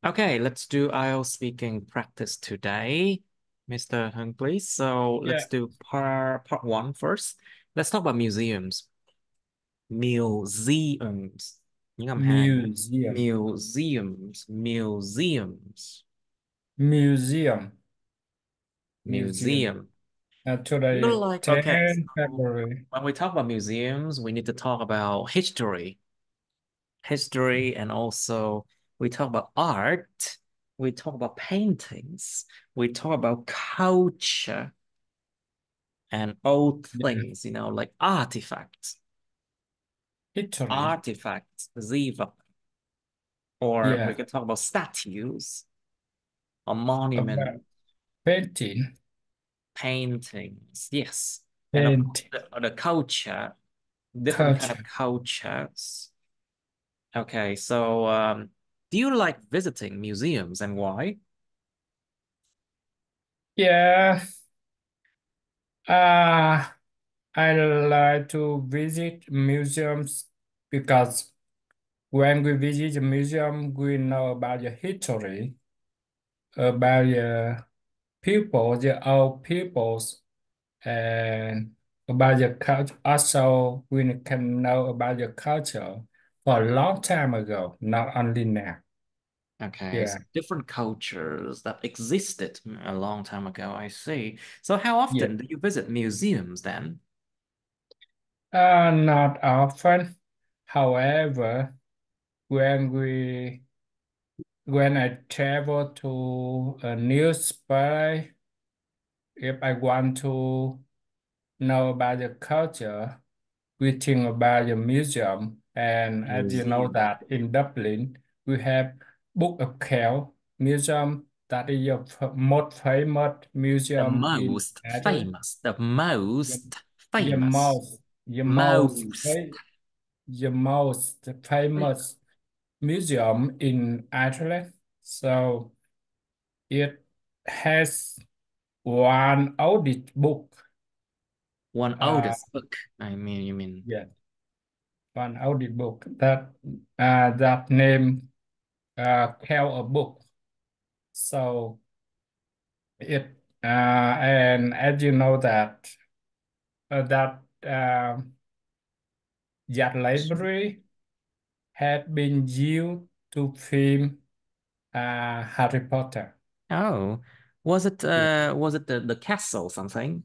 Okay, let's do IELTS speaking practice today, Mr. Hung, please. So Yeah, let's do part one first. Let's talk about museums. Museums. Những âm hai. museum, Museums. Museums. museum, museum. Museum. You're Today, like, okay, 10 so February. when we talk about museums, we need to talk about history. History, and also we talk about art, we talk about paintings, we talk about culture and old Yeah, things, like artifacts, history. artifacts, ziva, or we Yeah, could talk about statues or about monument, painting, paintings, yes, and of course paint, the culture, different kind of culture. cultures. Okay, so do you like visiting museums and why? Yeah, uh, I like to visit museums because when we visit a museum, we know about the history, about the people, the old peoples, and about the culture. Also, we can know about the culture for a long time ago, not only now. Okay, Yeah, so different cultures that existed a long time ago, I see. So how yeah. often do you visit museums then? Not often. However, when we when I travel to a new spot, if I want to know about the culture, we think about the museum. And as you know Museum. that in Dublin, we have Book of Kells Museum that is the most famous The museum in most Ireland. famous, the The, most the famous, most, the most, most. fa- the most famous museum in Ireland. So it has one audit book. One Uh, oldest book. I mean, you mean. yeah, one audit book that name Kells a book. So it and as you know that library had been used to film Harry Potter. Oh, was it the castle something?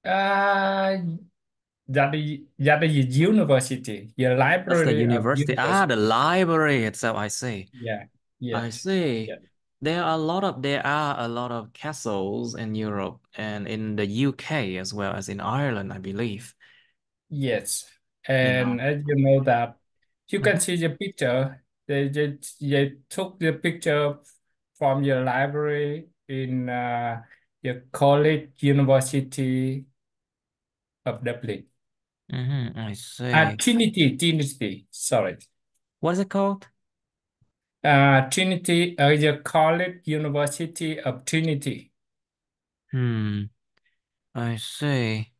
Uh, that is university, the That's the library of university. Ah, the university. library itself, I see. Yeah, I yes, see. yeah, There are a lot of castles in Europe and in the UK as well as in Ireland, I believe. yes. You know. And as you know that you can Mhm. see the picture. They took the picture from your library in your college university of Dublin. I see. Trinity, sorry. What is it called? Trinity, the college university of Trinity. Hmm, I see.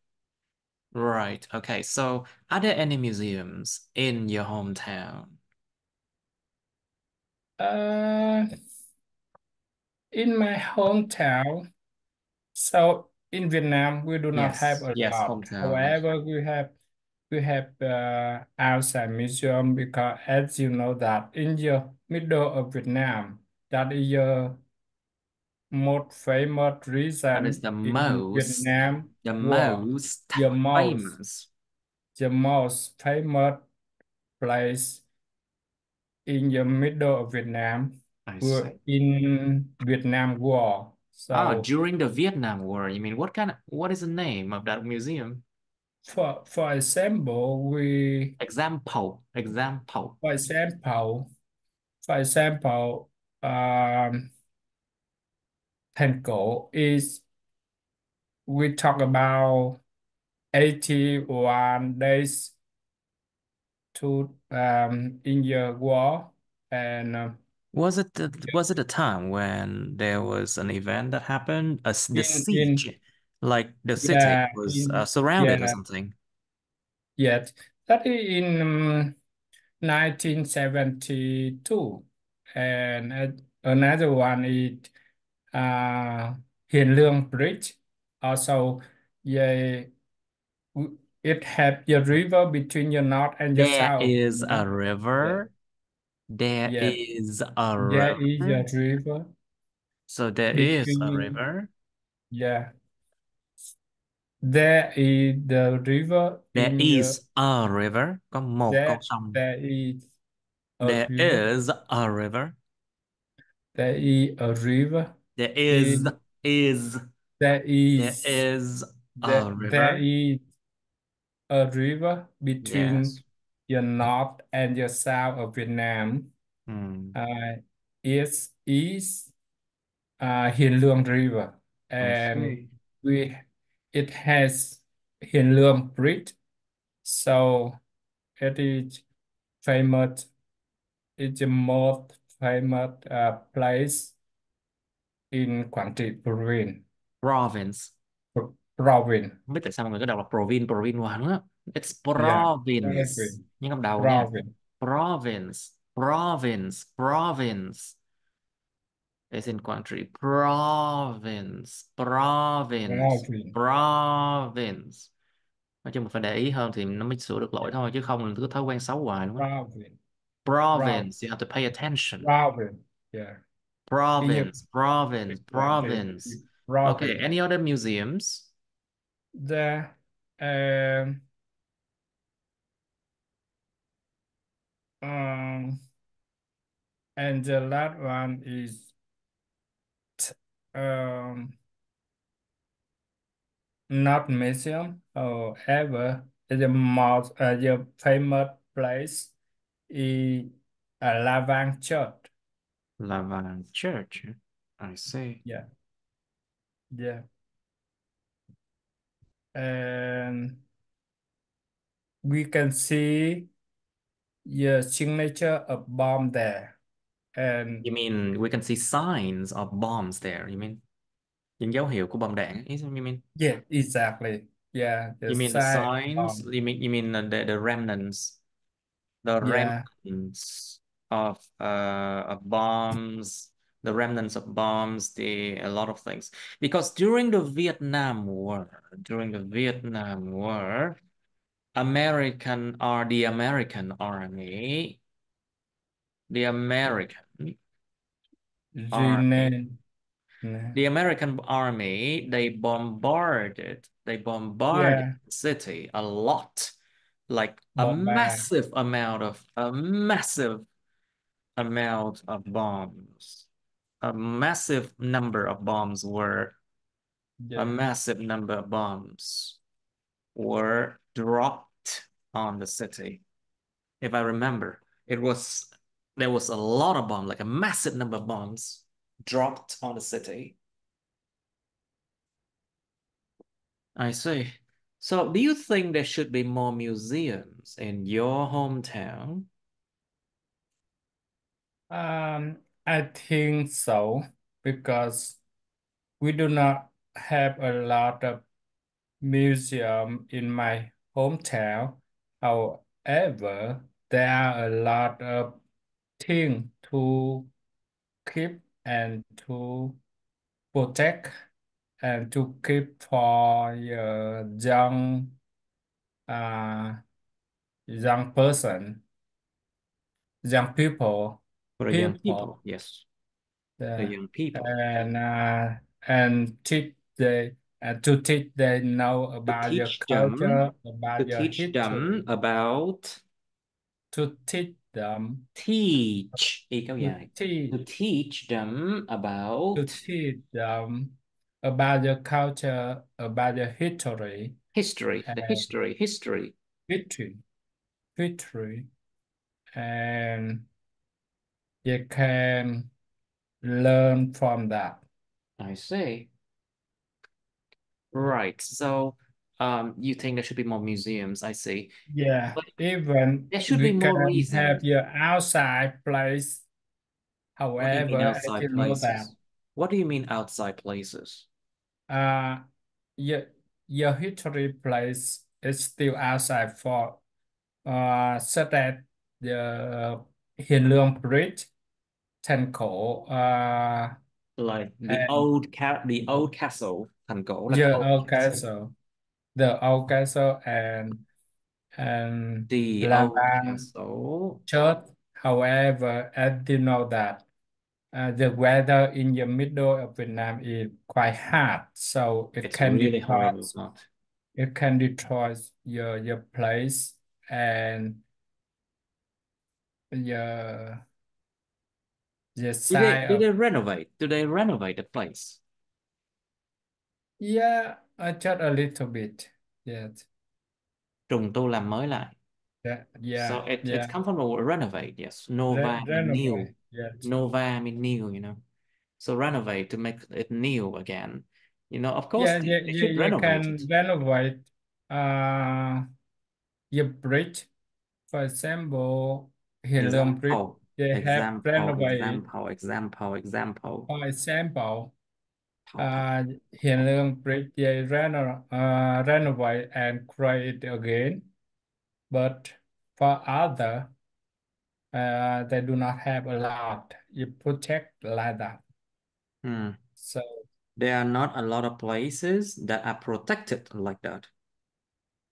Right. Okay. So, are there any museums in your hometown? Uh, in my hometown, so in Vietnam, we do not have Yes. a Yes, lot. hometown. However, we have outside museum because as you know that in the middle of Vietnam, that is the most famous That is region in Vietnam the war. most The most famous. the most famous place in the middle of Vietnam I were see. in Vietnam War. Ah, So during the Vietnam War, you mean what is the name of that museum? for example, Example. for example, for example, um, thành cổ is we talk about 81 days to in the war and Was it a time when there was an event that happened, the in siege, like the city yeah was in surrounded or yeah something? yet that is in 1972 and another one is uh, Hiền Lương Bridge. Also, yeah, it have your river between your north and your There south. is Yeah, a river. There yeah, is a there is river. a river So there is a between. river. Yeah, there is the river There in your. is a river. Có một con There, sông. there is a There river. is a river. There is a river There is in. is There there is is a there river. is a river Yes. between your north and your south of Vietnam. Hmm. It is Hiền Lương River, I and see. we it has Hiền Lương Bridge, so it is famous. It's the most famous place in Quảng Trị province. Province. Province, Không biết tại sao mọi người cứ đọc là province hoài nữa. It's yeah, province. province, Nhưng không đầu nha. province, Province. Province. Province. It's in country. Province. Province. province, Province. Nói chung là phải để ý hơn thì nó mới sửa được lỗi thôi, chứ không là cứ thói quen xấu hoài luôn á. province, province, Province. You have to pay attention. province, yeah. Here, Province. Province. Quảng Trị, Province. Okay. province. Any other museums? The um, um, and the last one is um, not museum. However, the famous place is Lavang Church. Lavan Church. I see. Yeah, yeah. And we can see the signature of bomb there. And You mean we can see signs of bombs there? You mean những dấu hiệu của bom đạn? Is what you mean? yeah, exactly. Yeah, the You mean the side signs? bomb. You mean the remnants? The Yeah, remnants of bombs, the remnants of bombs, the a lot of things. Because during the Vietnam War, the American army, the American army, rename. the American army, they bombarded Yeah, the city a lot, like bombard. a massive amount of bombs. A massive number of bombs were a Yeah. massive number of bombs were dropped on the city. If I remember, there was a lot of bombs, like a massive number of bombs dropped on the city. I see. So, do you think there should be more museums in your hometown? I think so because we do not have a lot of museum in my hometown. However, there are a lot of things to keep and to protect and to keep for uh, young person, young For the young people. people, yes, the Yeah, young people. and teach they to teach they know To about your teach them, culture, to about your teach them history, about to teach them, teach, y kéo to dài. To teach teach them to about teach them about your culture, about your history history, the and history. history, history, and you can learn from that. I see. Right. So, you think there should be more museums, I see. Yeah, But even there should be we more can have reasons. your outside place. What do you mean However, as outside you know that places? What do you mean outside places? uh your your history place is still outside for such as the Hiền Lương Bridge thành cổ, Like and the old castle, thành cổ là the old old castle. castle, the old castle, and The La old Lan castle. church. However, as you know that the weather in the middle of Vietnam is quite hot, so It's really horrible hot. it can destroy your place and your the side Did of. they renovate? Do they renovate the place? Yeah, just a little bit. Yes. Trùng tu làm mới lại. Yeah, So yeah, it's yeah. come from the word renovate, yes. Nova mean new. Renovate. Yes. Nova mean new, you know. So renovate to make it new again. You know, of course Yeah, they should you renovate can it. renovate uh your bridge. For example, Hill Bridge, Example, they have example, renovated. example, example, example. For example, Pow, pow. Hill Bridge, they renovate and create again. But for other, they do not have a lot. You protect like that. Hmm. So There are not a lot of places that are protected like that.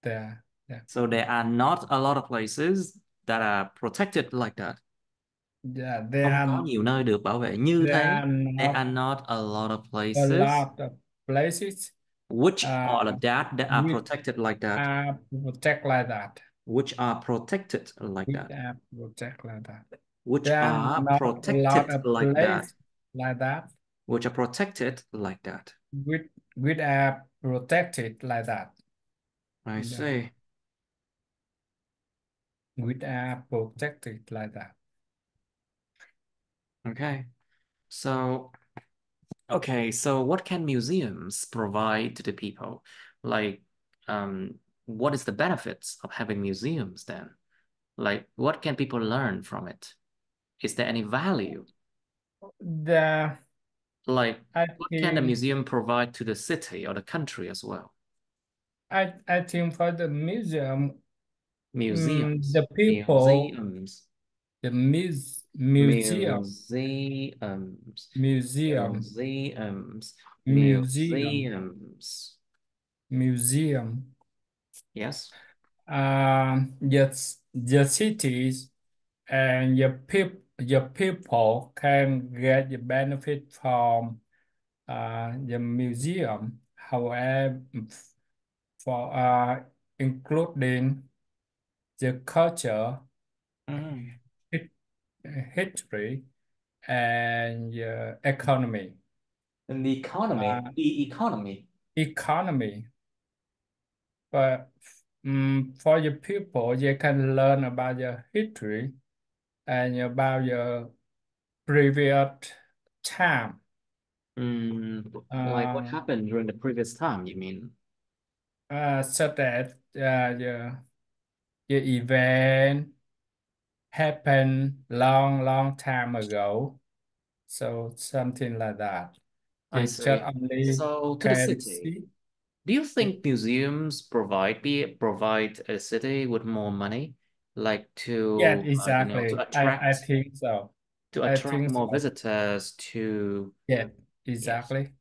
there, yeah, So there are not a lot of places that are protected like that. yeah, Không có nhiều nơi được bảo vệ như there thế. are There not are not a lot of a places lot of places which uh, are that are which protected like that. are protect like that. Which are protected like Which that. are protect like that. Which There are are not a lot protected of like that. place like that. Which are protected like that. Which are protected like that. I Yeah. see. Which are protected like that. Okay. So, okay, so what can museums provide to the people? Like, what is the benefits of having museums then? Like, what can people learn from it? Is there any value? The Like, I what can a think museum provide to the city or the country as well? I think for the museum, Museums, the people, museums, the museum, museums, museum, museums, museum, museums. museum. Yes. Yes, the cities and your people can get the benefit from the museum. However, for including the culture, Mm. his- history, and economy. And the economy, Uh, economy, but for your people, you can learn about your history and about your previous time. like what Uh, happened during the previous time, you mean? such as your event happened long time ago. So something like that. I You just see. only So to the can city, see. do you think museums provide a city with more money, like Yeah, to exactly. I attract think so. I think more so. visitors to Yeah, yes, exactly.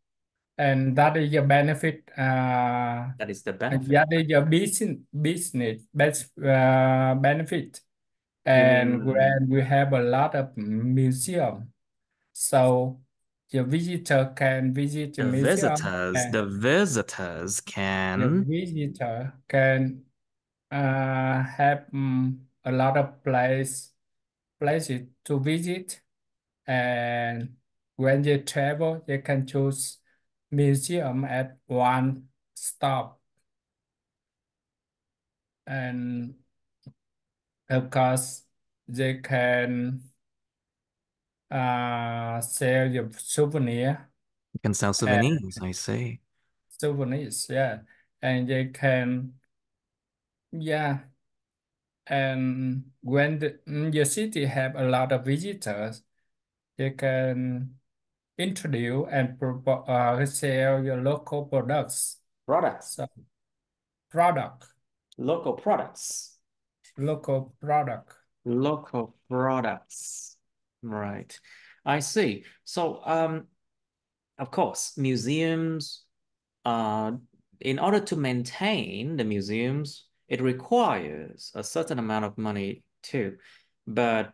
And that is your benefit. that is the And benefit. that is your business best benefit. You And mean when we have a lot of museum, so the visitor can visit the museum, and the visitors the can visitor can have a lot of places to visit, and when they travel, they can choose museum at one stop, and of course they can sell your sell and souvenirs, I see. souvenirs, yeah, and they can, yeah, and when your city have a lot of visitors, they can introduce and sell your local products. Products, So product, local products. local product. Local products. Right. I see. So, of course, museums, uh, in order to maintain the museums, it requires a certain amount of money too. But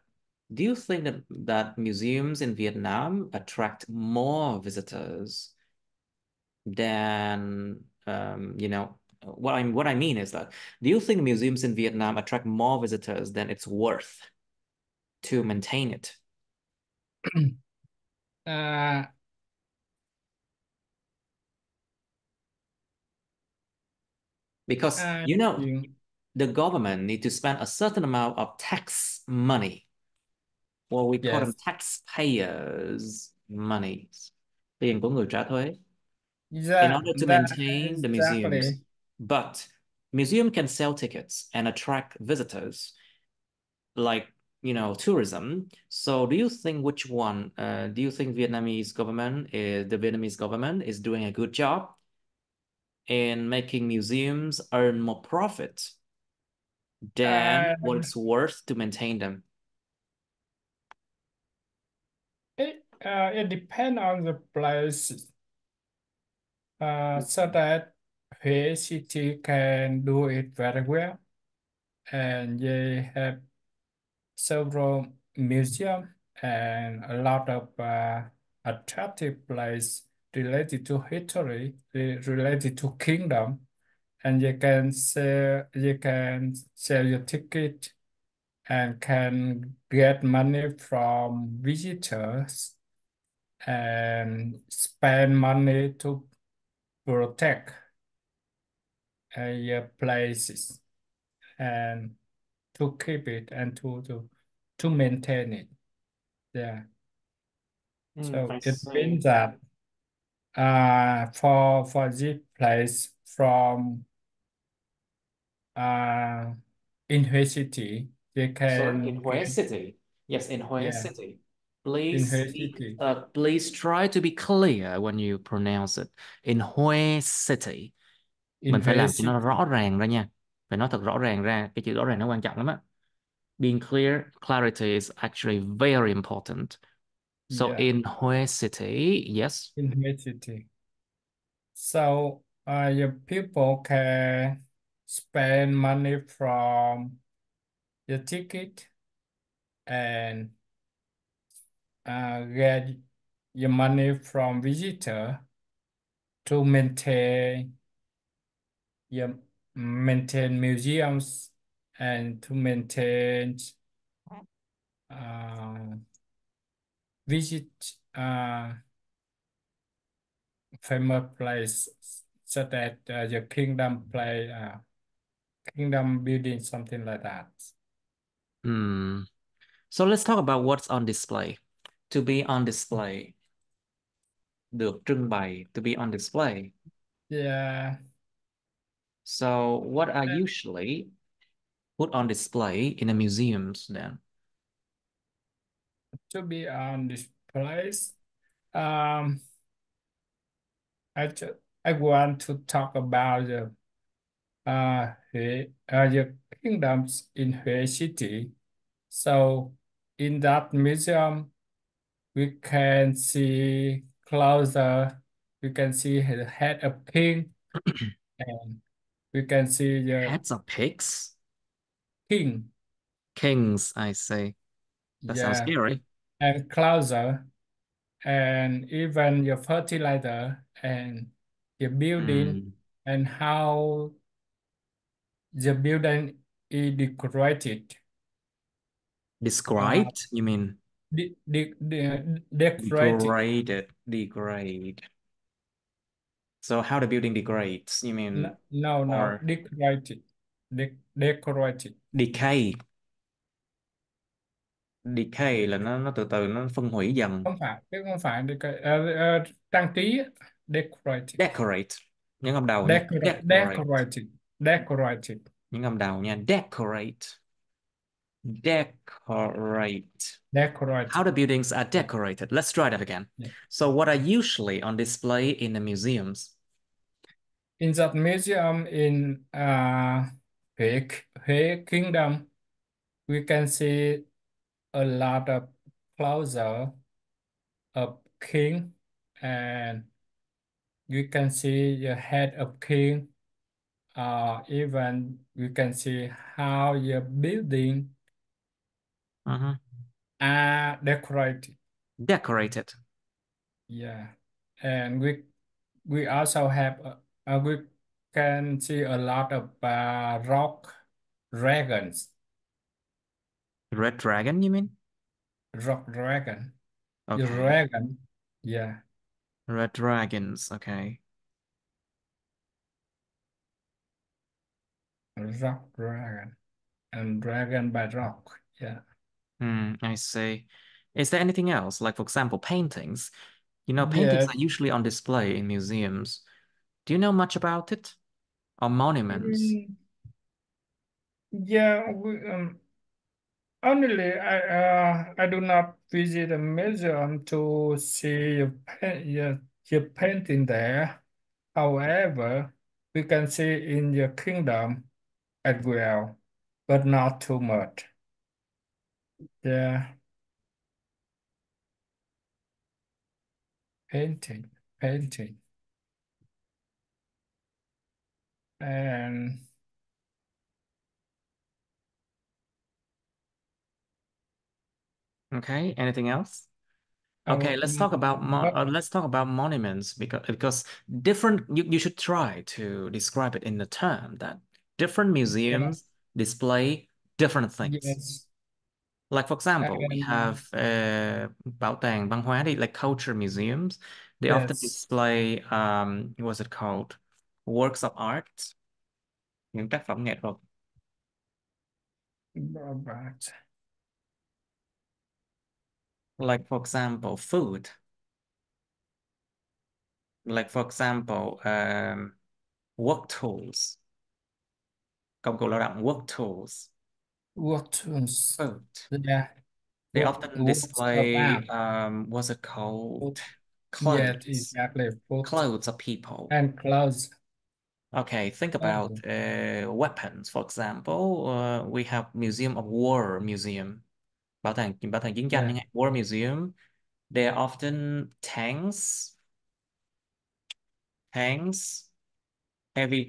do you think that museums in Vietnam attract more visitors than, what I mean is that, do you think museums in Vietnam attract more visitors than it's worth to maintain it? Uh, Because I think the government need to spend a certain amount of tax money, or we call them yes, taxpayers' monies, tiền của người trả thuế, in that order to that maintain the museums. exactly. But museum can sell tickets and attract visitors, like tourism. So do you think which one? Do you think the Vietnamese government is doing a good job in making museums earn more profit than Uh, what it's worth to maintain them? it depends on the place, so that Huế city can do it very well, and they have several museums and a lot of attractive place related to history, related to kingdom, and you can sell your ticket and can get money from visitors and spend money to protect your places and to keep it and to maintain it. Yeah. So I it see. means that for this place from uh in Huế City, they Sorry, in can Hue get, City. Yes, in Hue yeah, City. in Please Huế speak, City. please try to be clear when you pronounce it. In Hue City. In Mình phải Huế làm cho nó City. rõ ràng ra nha. Phải nói thật rõ ràng ra. Cái chữ rõ ràng nó quan trọng lắm á. Being clear, clarity is actually very important. So Yeah, in Hue City, yes. in Huế City. So your people can spend money from your ticket and get your money from visitor to your maintain museums and to maintain uh, visit famous place, so that your kingdom building, something like that. Hmm. So let's talk about what's on display. To be on display. Được trưng bày. To be on display. Yeah, So what are usually put on display in the museums then? to be on this place. Um, I want to talk about the kingdoms in Hue City. So in that museum, we can see closer. We can see the head of king, and we can see the Heads of pigs? king. Kings, I say. That sounds Yeah, scary. and closer, and even your fertilizer and your building, Hmm. and how the building is decorated. Uh, Described? You mean decorated. degrade. So how the building degrades? You mean No, no, or decorated. Decorated. decay? Decay là nó từ từ nó phân hủy dần. Không phải trang trí á. Decorated. Decorate. Những âm đầu nha. Decorate. Decorated. Decorated. Những âm đầu nha. Decorate. Decorate. How Decorated. the buildings are decorated. Let's try that again. Yeah. So what are usually on display in the museums? In that museum in Huế Kingdom, we can see a lot of closer of king, and you can see the head of king. Even you can see how the building Mhm. are decorated. Decorated. Yeah, and we also have we can see a lot of rock dragons. Red dragon, you mean? Rock dragon. The Okay. dragon. Yeah, Red dragons. Okay. rock dragon and dragon by rock. Yeah. I see. Is there anything else? Like, for example, paintings. You know, paintings Yes. are usually on display in museums. Do you know much about it? Or monuments? Mm, yeah. Only I do not visit a museum to see your painting there. However, we can see in your kingdom as well, but not too much. Yeah, painting, painting, and Okay. Anything else? Okay, let's talk about monuments because different you should try to describe it in the term that different yeah, museums display different things. yes, Like for example, we and have bảo tàng văn hóa đi, like culture museums. They often yes, display what's it called? Works of art, những tác phẩm nghệ thuật. but Like for example, food. Like for example, work tools, công cụ lao động, work tools, what was food. yeah, They often what's about? display what's it called? Yes, Clothes. exactly, food Clothes of people. and clothes. Okay, think about Oh, weapons. For example, we have Museum of War Museum, bảo tàng chiến tranh yeah, chẳng hạn, War Museum. They are often tanks,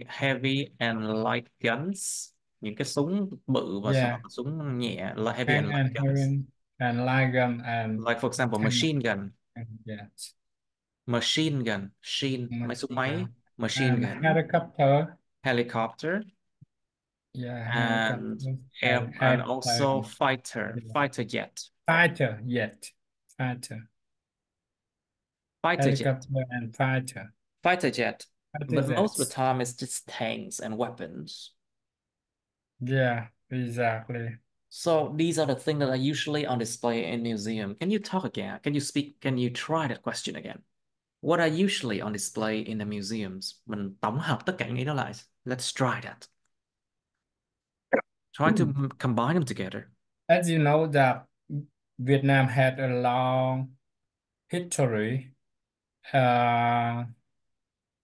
heavy and light guns. Những cái súng bự và yeah, súng nhẹ, like heavy and tank light and guns. hearing and lion and Like for example, tank yes, máy súng machine máy, gun machine and gun, helicopter. helicopter, Yeah, and helicopter air, and and also airplane. fighter, Yeah. fighter jet, Fighter, yet. Fighter. fighter jet, Helicopter and fighter. fighter jet. Fighter But most of the jets. time, it's just tanks and weapons. Yeah, exactly. So these are the things that are usually on display in museum. Can you talk again? Can you speak? Can you try that question again? What are usually on display in the museums? Mình tổng hợp tất cả những ý đó lại. Let's try that. Try to combine them together. As you know that Vietnam had a long history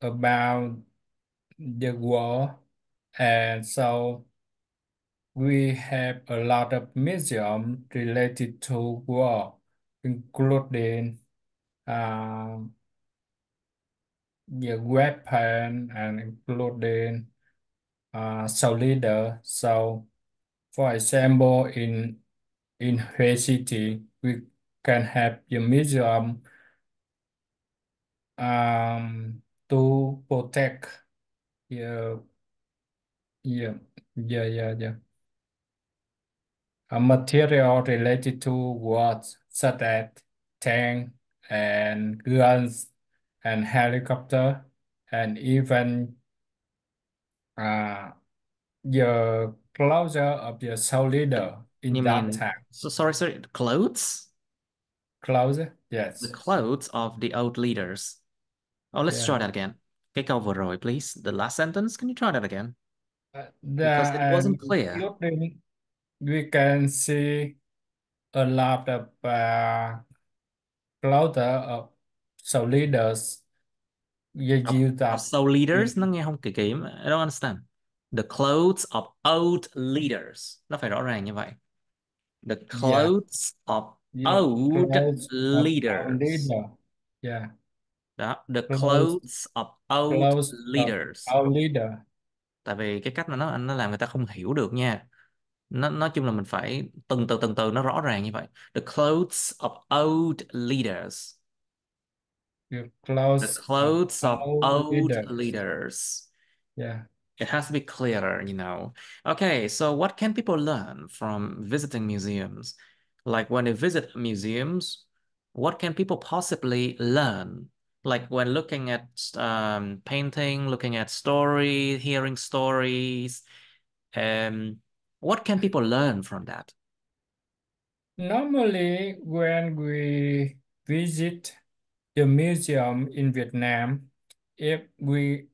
about the war, and so we have a lot of museums related to war, including uh, the weapon and including soldier. So, for example, in Huế City, we can have the museum to protect the yeah yeah a material related to wars such as tank and guns and helicopter and even uh, the closure of the soldier in You that mean, time. so sorry, clothes? Closure, The yes. clothes of the old leaders. Oh, let's try Yeah. that again. Cái câu vừa rồi, please. The last sentence, can you try that again? The Because it wasn't clear. including we can see a lot of clothes of soldiers. You use Of that. so Yeah. leaders, nó nghe không kỳ kỳ. I don't understand. The clothes of old leaders. Nó phải rõ ràng như vậy. The Yeah. clothes of Yeah, old clothes of our leaders. leader. Yeah, Đó, the clothes clothes of old clothes of leaders. our leader. Tại vì cái cách mà nó làm người ta không hiểu được nha. Nó nói chung là mình phải từng từ nó rõ ràng như vậy. The clothes of old leaders. The The clothes of clothes of our old leaders. leaders. Yeah. It has to be clearer, you know. Okay, so what can people learn from visiting museums? Like when they visit museums, what can people possibly learn? Like when looking at painting, looking at story, hearing stories, um, what can people learn from that? Normally, when we visit the museum in Vietnam, if we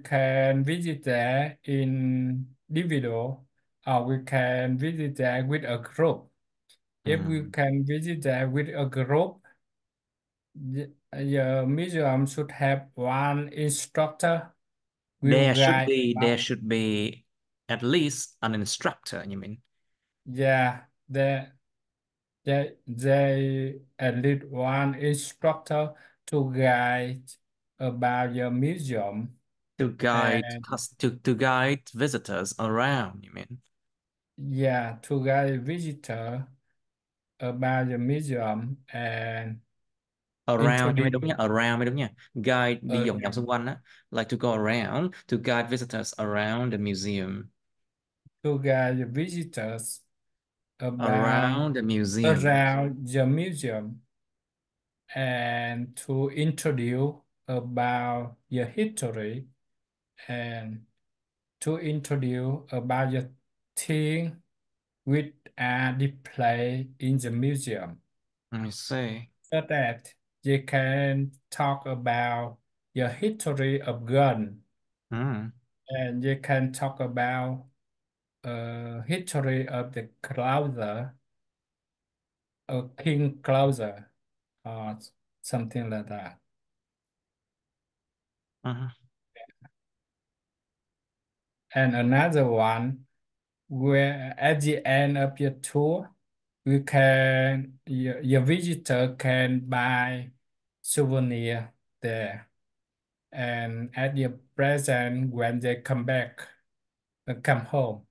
can visit there in individual, or we can visit there with a group. If we Hmm. can visit there with a group, the museum should have one instructor will guide. There should be at least an instructor, you mean? Yeah, they at least one instructor to guide about the museum, and To guide visitors around, you mean? yeah, to guide visitor about the museum and Around nhưng mới đúng introduce nha, around mới đúng nha. Guide đi vòng vòng xung around quanh á. Like to go around to guide visitors around the museum. to guide the visitors about Around the museum. around the museum and to introduce about the history and to introduce about the thing which are displayed in the museum Let me see. so that they can talk about the history of gun Mm. and they can talk about history of the closer, king closer or something like that. Uh-huh. And another one where at the end of your tour, your visitor can buy souvenir there. And at your present when they come back, come home.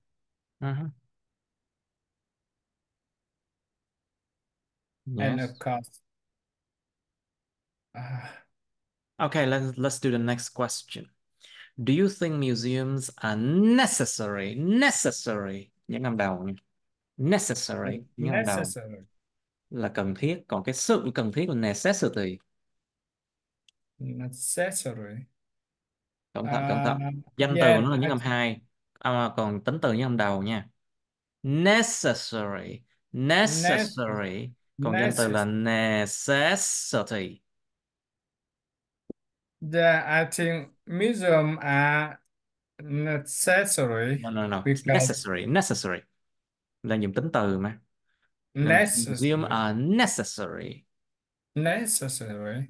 Uh-huh. And of Yes. course, uh, Okay, let's do the next question. Do you think museums are necessary? Necessary. Những năm đầu nha. Necessary. Những năm đầu necessary, là cần thiết, còn cái sự cần thiết là necessity. necessary. Cẩn thận, cẩn Uh, thận. Danh từ của yeah, nó là những I âm think hai, còn tính từ những âm đầu nha. Necessary. ne Necessary. Còn danh từ là necessary. necessity. Yeah, I think museum are necessary No, no, no. because Necessary. Necessary là dùng tính từ mà, nên museum necessary, are necessary. necessary.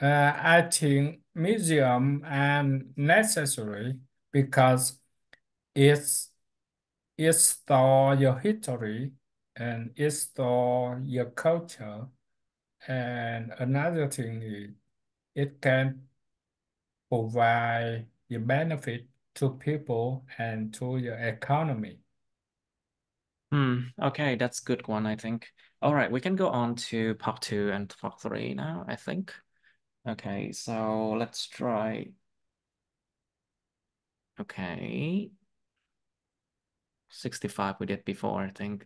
I think museum are necessary because it's it store your history and it store your culture. And another thing is it can provide the benefit to people and to your economy. Okay, that's a good one, I think. All right, we can go on to part two and part three now, I think. Okay, so let's try. Okay, 65 we did before, I think.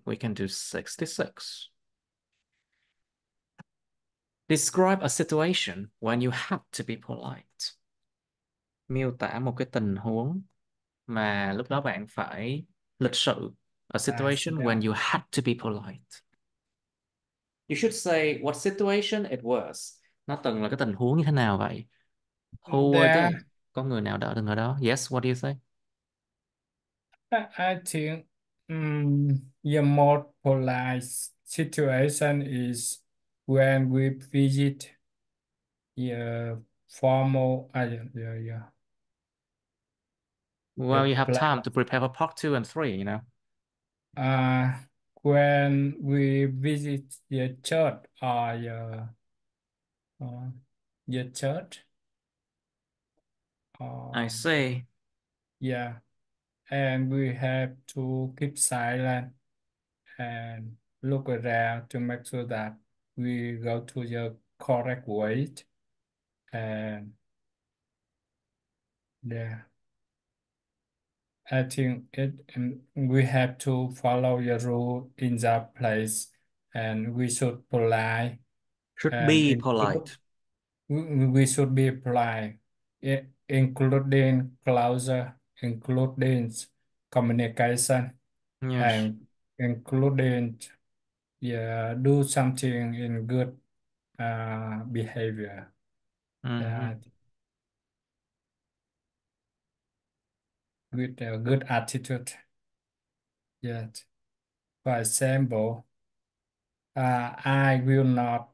We can do 66. Describe a situation when you had to be polite. Miêu tả một cái tình huống mà lúc đó bạn phải lịch sự. A situation Yeah. when you had to be polite. You should say what situation it was. Nó từng là cái tình huống như thế nào vậy? Who were There, they? Có người nào đó từng ở đó? Yes, what do you say? I think the more polite situation is when we visit the formal, the Well, you have time place. to prepare for part two and three, you know. Uh, when we visit the church or uh, the church, I uh, see. yeah, and we have to keep silent and look around to make sure that we go to the correct way. And yeah, I think we have to follow the rule in that place, and we should polite Should and be include. polite. We should be polite, including closer, including communication, Yes. and including, yeah, do something in good behavior. Mm-hmm. Yeah, with a good attitude. Yes. For example, I will not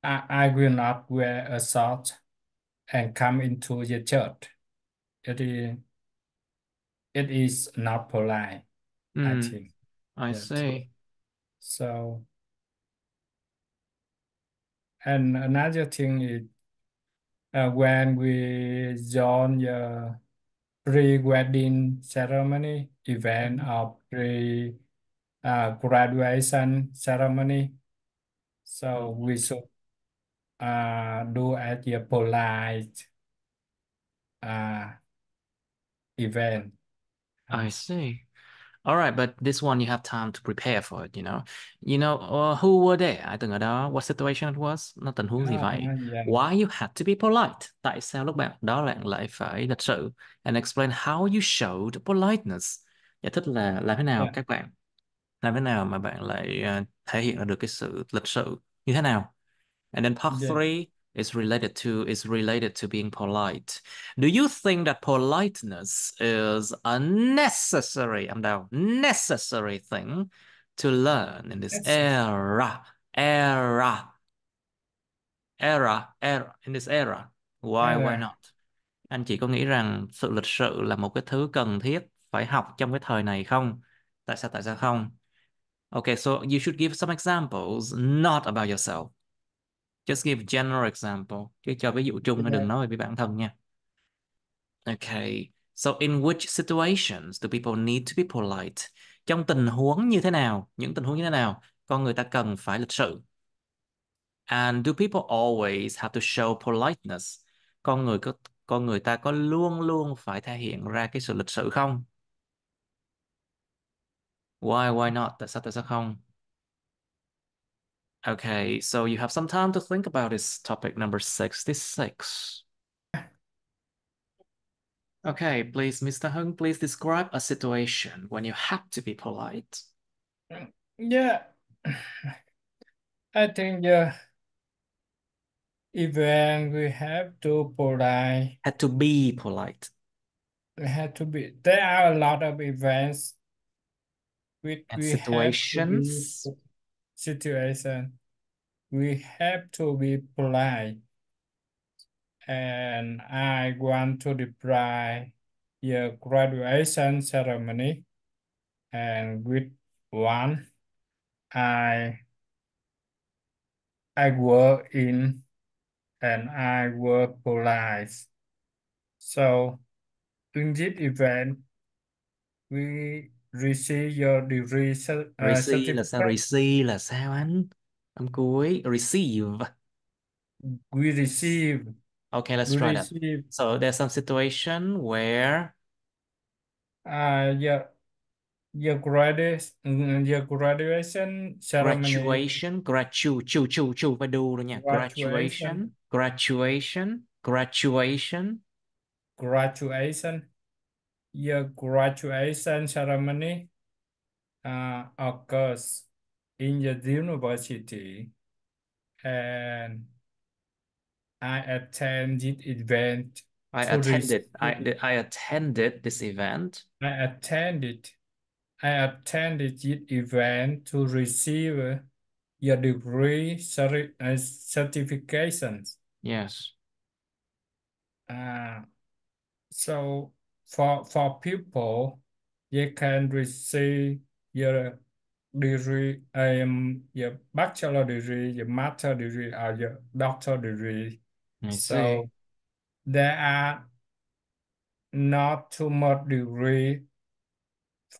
I will not wear a short and come into the church. It is it is not polite, I Mm, think. I Yes. see. So, and another thing is when we join the pre-wedding ceremony event Mhm. or pre-graduation ceremony, so Mhm. we should do at a polite uh, event. I Uh, see. All right, but this one you have time to prepare for it, you know. Who were there? Ai từng ở đó? What situation it was? Nó tình huống gì vậy? yeah, Why you had to be polite? Tại sao lúc bạn đó bạn lại phải lịch sự? And explain how you showed politeness. Giải thích là làm thế nào yeah, các bạn? Làm thế nào mà bạn lại thể hiện ra được cái sự lịch sự như thế nào? And then part yeah. three is related to being polite. Do you think that politeness is a necessary thing to learn in this That's in this era? Why uh, not? Anh chị có nghĩ rằng sự lịch sự là một cái thứ cần thiết phải học trong cái thời này không? Tại sao không? Okay, so you should give some examples, not about yourself. Just give general example. Chứ cho ví dụ chung, đừng yeah. nói về bản thân nha. Okay. So in which situations do people need to be polite? Trong tình huống như thế nào? Những tình huống như thế nào? Con người ta cần phải lịch sự. And do people always have to show politeness? Con người có con người ta có luôn luôn phải thể hiện ra cái sự lịch sự không? Why not? Tại sao không? Okay, so you have some time to think about this topic number 66. Okay, please, Mr. Hung, please describe a situation when you had to be polite. Yeah, I think yeah, even we have to polite, Had to be polite. we have to be. There are a lot of events which And we have to be situations. situation. We have to be polite, and I want to describe your graduation ceremony. And with one, I I work in and I work polite. So in this event, we receive your degree Receive là sao? certificate. Receive là sao anh? Âm cuối. Receive. We receive, Okay, let's we try that. receive So there's some situation where your your graduation ceremony, graduation, chu phải đu rồi nha. graduation, Graduation. graduation, your graduation ceremony occurs in the university, and I attend this event I to receive. attended. I attended this event. I attended. I attended this event to receive your degree certifications. Yes. Uh, so for people, you can receive your degree, your bachelor degree, your master degree, or your doctor degree. I see. So there are not too much degree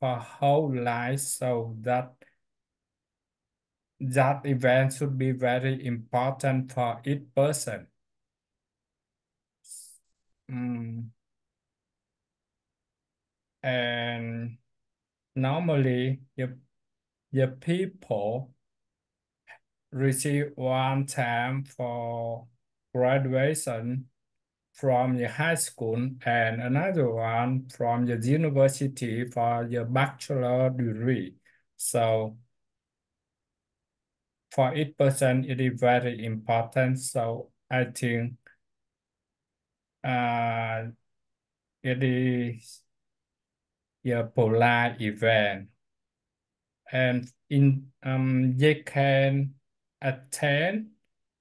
for whole life, so that event should be very important for each person. Mm, and normally, your people receive one time for graduation from your high school and another one from your university for your bachelor degree. So for each person, it is very important. So I think uh, it is your polar event, and you can attend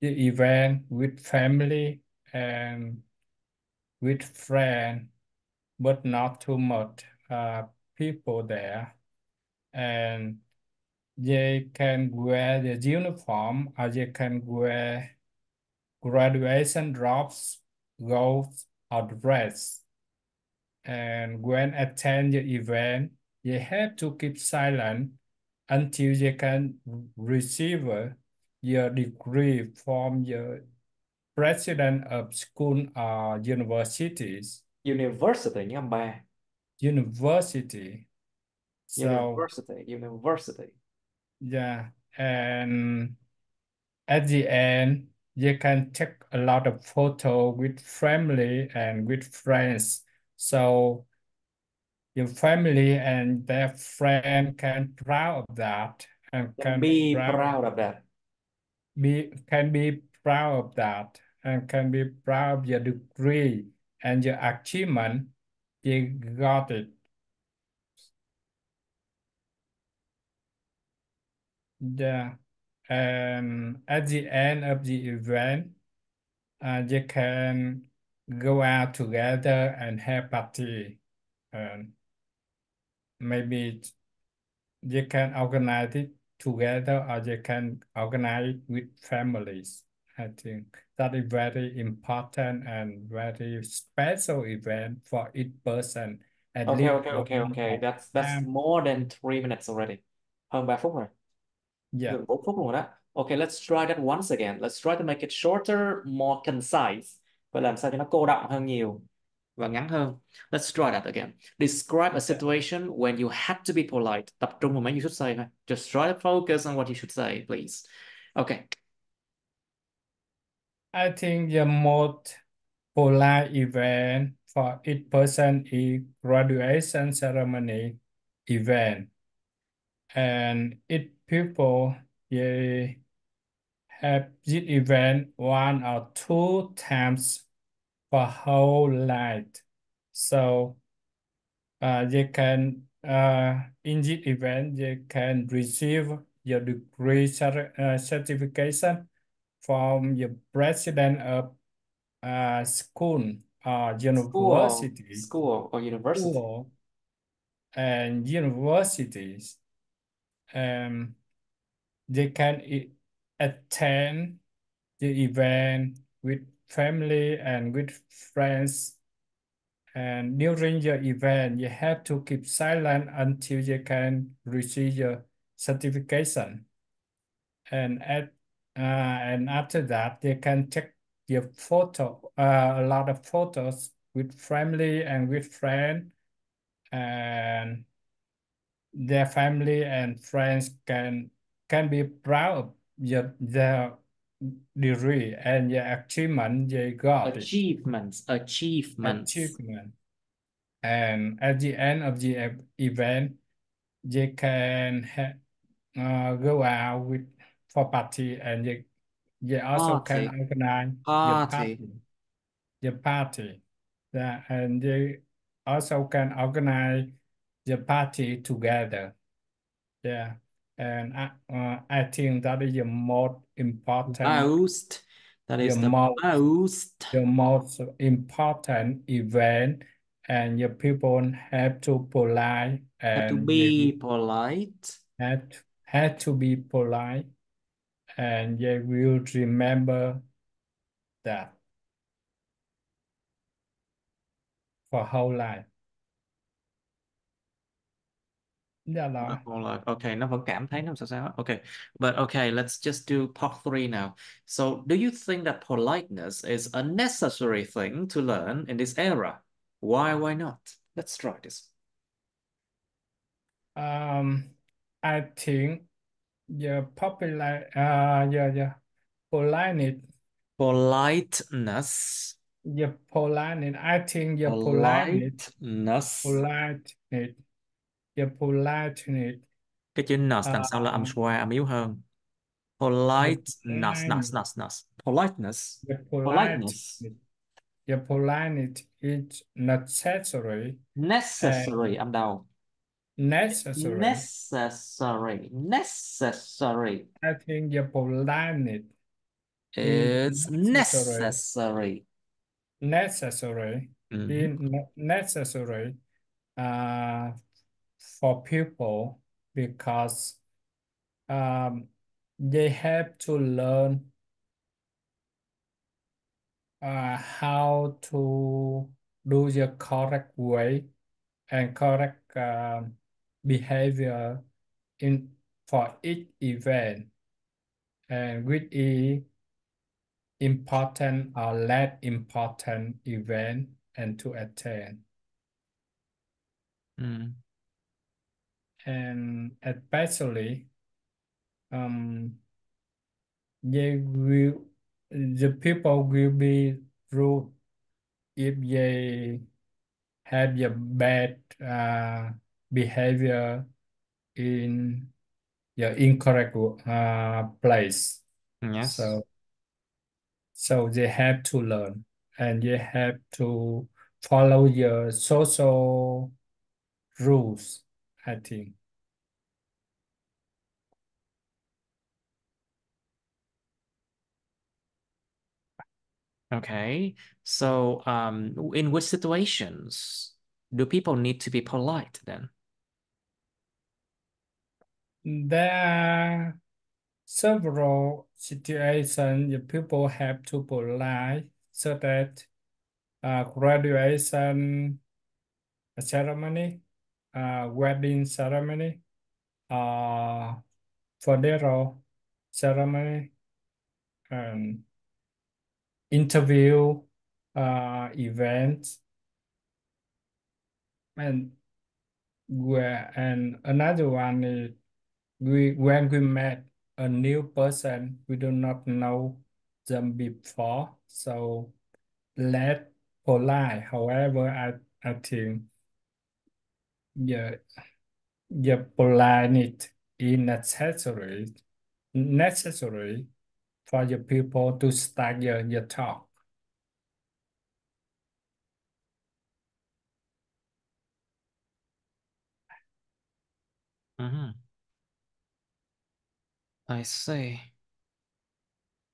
the event with family and with friends, but not too much people there. And they can wear the uniform, or they can wear graduation robes, gowns, or dress. And when attend the event, they have to keep silent until they can receive your degree from your president of school or universities. University nhé ông bà. University. So University, university. yeah, and at the end, you can take a lot of photo with family and with friends. So your family and their friend can proud of that and Can can be proud proud of that. be proud of that and can be proud of your degree and your achievement. You got it. Yeah. And at the end of the event, you can go out together and have party. And maybe you can organize it together or you can organize it with families. I think that is very important and very special event for each person, at Okay, least okay, okay, one okay. of That's time. more than 3 minutes already. Hơn 3 phút rồi. Yeah, Gần 4 phút luôn rồi đó. Okay, let's try that once again. Let's try to make it shorter, more concise. Và làm sao cho nó cô đọng hơn nhiều và ngắn hơn. Let's try that again. Describe a yeah. situation when you had to be polite. Tập trung vào mấy you should say thôi. Just try to focus on what you should say, please. Okay. I think the most polite event for each person is graduation ceremony event. And each people, they have this event one or two times for whole night. So they can in this event they can receive your degree certification from your president of school or university, School or university. school and universities. And they can attend the event with family and with friends. And during your event, you have to keep silent until you can receive your certification. And after that, they can take your photo, a lot of photos with family and with friends, and their family and friends can be proud of their degree and your achievement. They got it. Achievements. Achievement. And at the end of the event, they can go out with for party, and they also can Party. organize your Party. party, your party. Yeah, and they also can organize the party together. Yeah, and I think that is Most. That the is the most most. the most important event and your people have to polite Have to and they be polite. had to be polite and they will remember that for whole life. Dạ rồi. Polite. Okay, nó vẫn cảm thấy nó sao sao. Okay, but okay, let's just do part three now. So, do you think that politeness is a necessary thing to learn in this era? Why not? Let's try this. I think the politeness, Politeness. I think Politeness. politeness, politeness, Cái chữ ness đằng sau là âm uh, xoa, âm yếu hơn. the Politeness, ness, politeness, ness, ness. Politeness. the politeness, Politeness. the politeness is necessary Necessary, and âm đầu. necessary. Necessary. Necessary. I think the politeness is It's necessary. necessary, Mhm. necessary uh, for people because um, they have to learn how to do the correct way and correct behavior in for each event and with each important or less important event and to attend. Mm. And especially um, they will the people will be rude if they have a bad behavior in the incorrect place. Yes. So they have to learn and they have to follow the social rules, I think. Okay. So, in which situations do people need to be polite then? There are several situations the people have to polite so that graduation ceremony, wedding ceremony, uh, funeral ceremony, and interview events, and another one is when we met a new person, we do not know them before, so let polite. However, I think the politeness is necessary for the people to start your talk. Hmm. I see.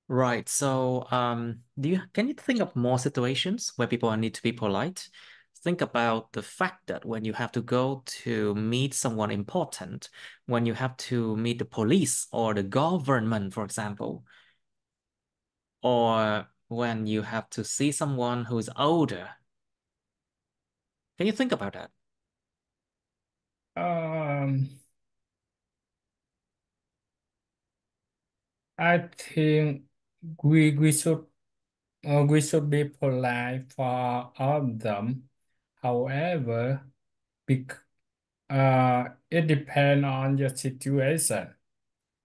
Right. So, can you think of more situations where people need to be polite? Think about the fact that when you have to go to meet someone important, when you have to meet the police or the government, for example, or when you have to see someone who's older. Can you think about that? Um, I think we should be polite for all of them. However, it depends on the situation.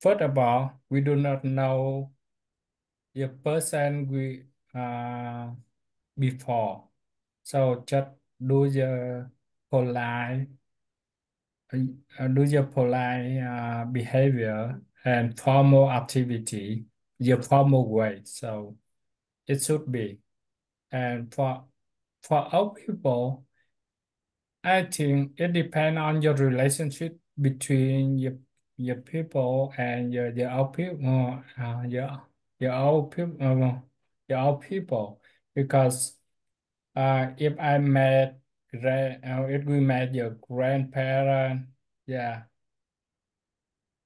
First of all, we do not know the person we uh, before, so just do the polite, behavior and formal activity, the formal way. So it should be. And for our people, I think it depends on your relationship between your people and your old people, your old people, your old people. Because if I met if we met your grandparent, yeah,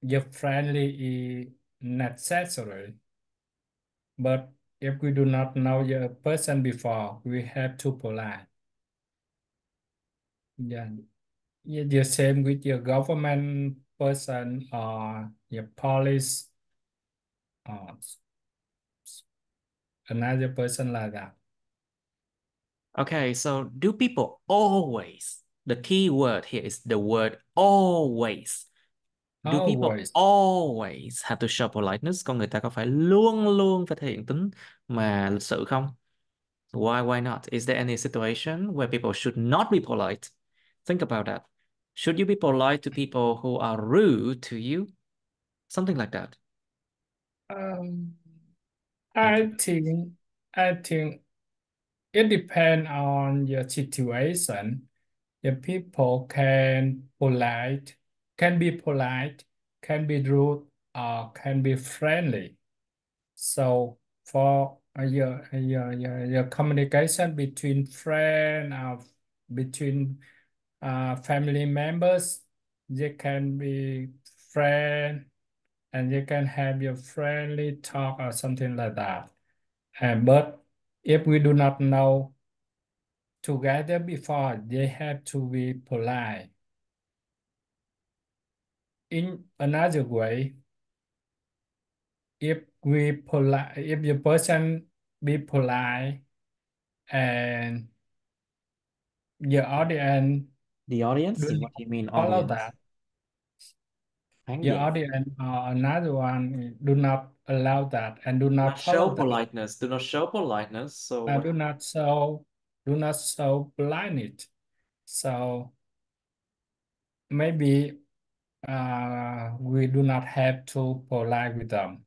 your friendly is necessary. But if we do not know the person before, we have to polite. Yeah, yeah, the same with your government person or your police or another person like that. Okay, so do people always, the key word here is the word always. Do people Always. always have to show politeness? Con người ta có phải luôn luôn phải thể hiện tính mà lịch sự không? Why not? Is there any situation where people should not be polite? Think about that. Should you be polite to people who are rude to you? Something like that. Um, Okay. I think I think it depends on your situation. The people can be polite, can be rude, or can be friendly. So for your communication between friend or between family members, they can be friend and you can have your friendly talk or something like that. And but if we do not know together before, they have to be polite. In another way, if the person be polite and the audience The audience? do What not do you mean follow audience? that, Khán the giả. audience or another one do not allow that and do Not not show follow that, politeness. Do not show politeness. So what? do not show blindness. So maybe we do not have to polite with them.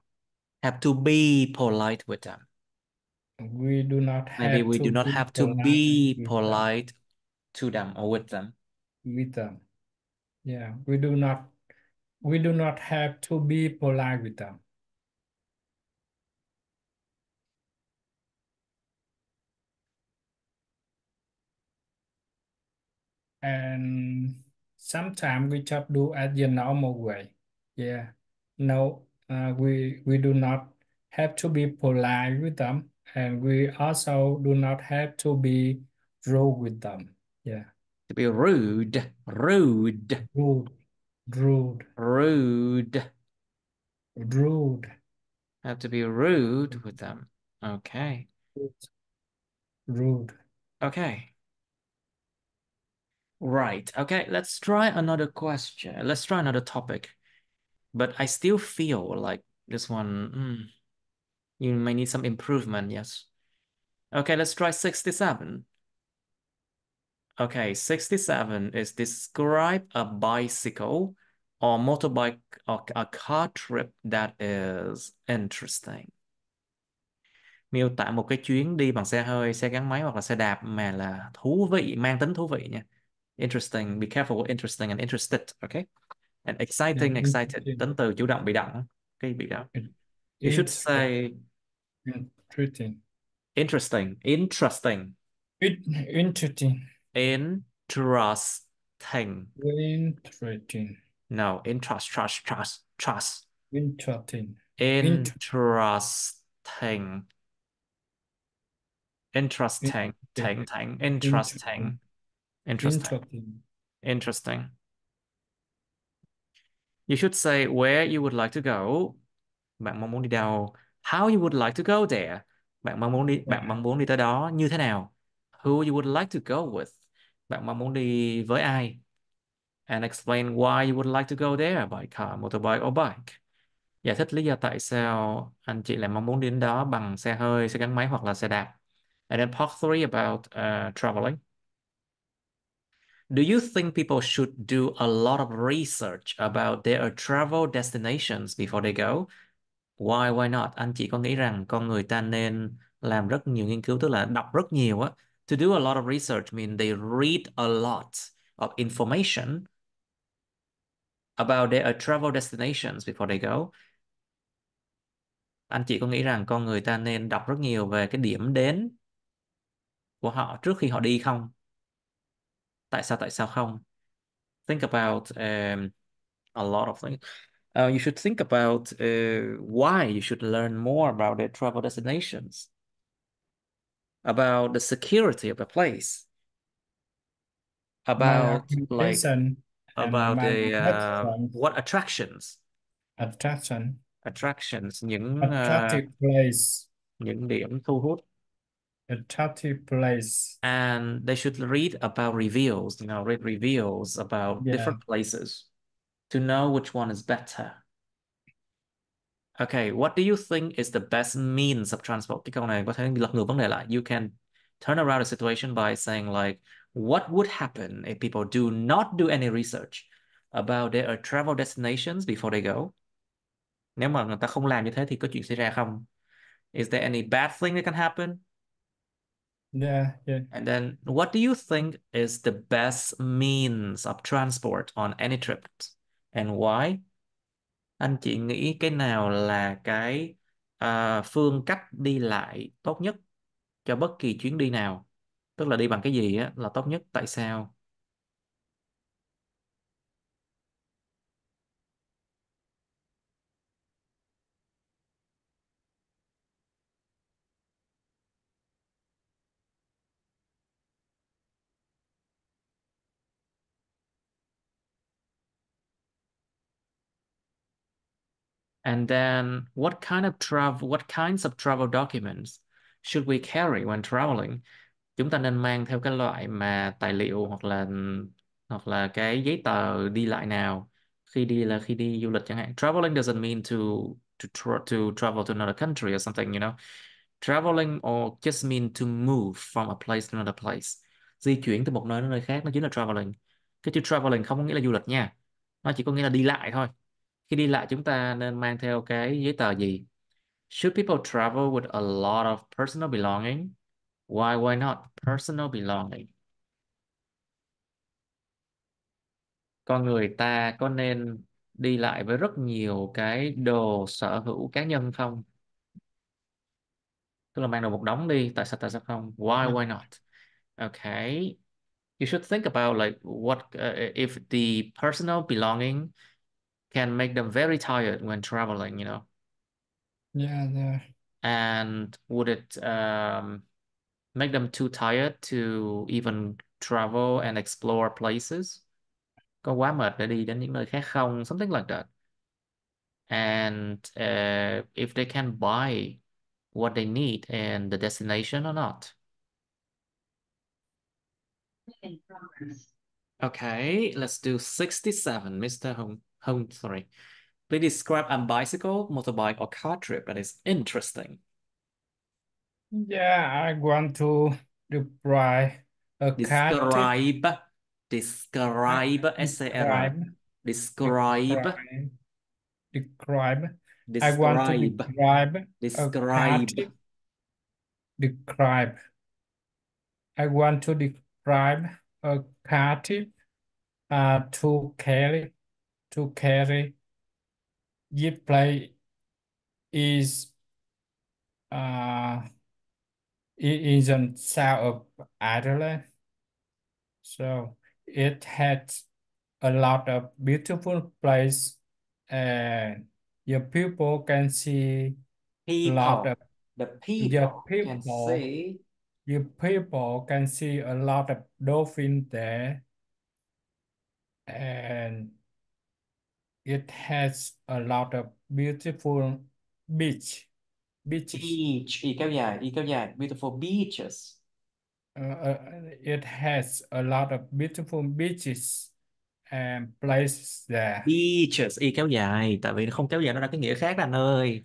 Have to be polite with them. We do not Maybe have we do to not be have to polite be polite to them or with them. with them. Yeah, we do not have to be polite with them. And sometimes we just do as the normal way. Yeah, no, we do not have to be polite with them, and we also do not have to be rude with them. Yeah, To be rude, rude, rude, rude, rude. rude, Have to be rude with them. Okay. rude. Okay. Right. Okay. Let's try another question. Let's try another topic. But I still feel like this one, you may need some improvement. Yes. Okay. Let's try 67. Okay. 67 is describe a bicycle or motorbike or a car trip that is interesting. Miêu tả một cái chuyến đi bằng xe hơi, xe gắn máy hoặc là xe đạp mà là thú vị, mang tính thú vị nha. Interesting, be careful with interesting and interested, okay? And Yeah, exciting, excited, interesting, tính từ chủ động bị động, cái bị động. You should interesting, say interesting, interesting, interesting, interesting, interesting. interesting, No, trust. interesting, Interesting, interesting, interesting, interesting, interesting, interesting, interesting, interesting. You should say where you would like to go. Bạn mong muốn đi đâu? How you would like to go there. Bạn yeah, mong muốn đi tới đó như thế nào? Who you would like to go with. Bạn mong muốn đi với ai? And explain why you would like to go there by car, motorbike or bike. Giải thích lý do tại sao anh chị lại mong muốn đi đến đó bằng xe hơi, xe gắn máy hoặc là xe đạp. And then part 3 about traveling. Do you think people should do a lot of research about their travel destinations before they go? Why not? Anh chị có nghĩ rằng con người ta nên làm rất nhiều nghiên cứu, tức là đọc rất nhiều á. To do a lot of research means they read a lot of information about their travel destinations before they go. Anh chị có nghĩ rằng con người ta nên đọc rất nhiều về cái điểm đến của họ trước khi họ đi không? Tại sao không? Think about a lot of things. You should think about why you should learn more about the travel destinations, about the security of the place, My about like accommodation and about my the restaurant what attractions, attraction, attractive place, những điểm thu hút. attractive place. And they should read about reviews, read reviews about Yeah, different places to know which one is better. Okay, what do you think is the best means of transport? Cái câu này có thể lật ngược vấn đề lại. You can turn around the situation by saying like, what would happen if people do not do any research about their travel destinations before they go? Nếu mà người ta không làm như thế thì có chuyện xảy ra không? Is there any bad thing that can happen? yeah, yeah. And then, what do you think is the best means of transport on any trip and why? Anh chị nghĩ cái nào là cái phương cách đi lại tốt nhất cho bất kỳ chuyến đi nào? Tức là đi bằng cái gì á là tốt nhất, tại sao? And then, what kinds of travel documents should we carry when traveling? Chúng ta nên mang theo cái loại mà tài liệu hoặc là cái giấy tờ đi lại nào khi đi du lịch chẳng hạn. Traveling doesn't mean to travel to another country or something, Traveling or just mean to move from a place to another place. Di chuyển từ một nơi đến nơi khác nó chính là traveling. Cái chữ traveling không có nghĩa là du lịch nha. Nó chỉ có nghĩa là đi lại thôi. Khi đi lại chúng ta nên mang theo cái giấy tờ gì? Should people travel with a lot of personal belonging? Why not? Personal belonging. Con người ta có nên đi lại với rất nhiều cái đồ sở hữu cá nhân không? Tức là mang đồ một đống đi. Tại sao không? Why not? Okay. You should think about like if the personal belonging can make them very tired when traveling. Yeah, yeah, And would it make them too tired to even travel and explore places? Có quá mệt để đi đến những nơi khác không? Something like that. And if they can buy what they need in the destination or not. Okay, let's do 67, Mr. Sorry. Please describe a bicycle, motorbike, or car trip that is interesting. yeah. I want to try a car trip. Describe, Uh, describe, S-A-R. describe, Describe, describe, describe. I want to describe, describe a car describe. trip. Describe. I want to describe a car trip. To carry. This place is uh is in south of Ireland. So it has a lot of beautiful place, and your people can see a lot of People, the your people can people see. your people can see a lot of dolphins there, and it has a lot of beautiful beaches. Beach, y kéo dài, beautiful beaches. It has a lot of beautiful beaches and places there. Beaches, y kéo dài, tại vì nó không kéo dài nó ra cái nghĩa khác đó anh ơi.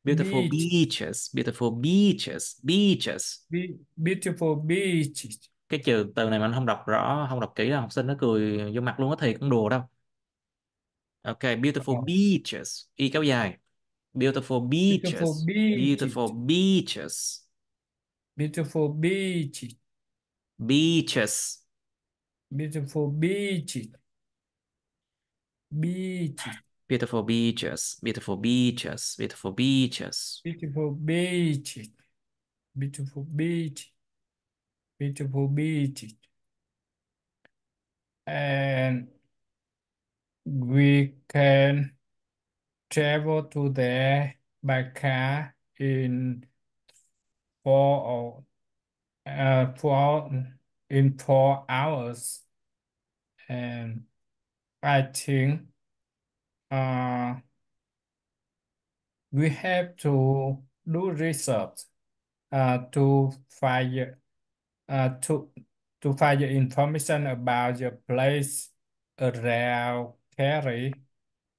Beautiful Beach, beaches, beautiful beaches, beaches. beautiful beaches. Cái từ từ này mà anh không đọc rõ, không đọc kỹ là học sinh nó cười vô mặt luôn á, thì cũng đùa đâu. Ok, beautiful Oh, beaches, y kéo dài. Beautiful beautiful beaches, beautiful beaches. beaches, Beautiful beaches. beaches. Beautiful beaches. Beaches. Beautiful beaches, beautiful beaches, beautiful beaches. Beautiful beaches. Beautiful beach. Beautiful beaches. and we can travel to there by car in 4 in 4 hours. And I think uh, we have to do research to find uh, to find the information about the place around Cary,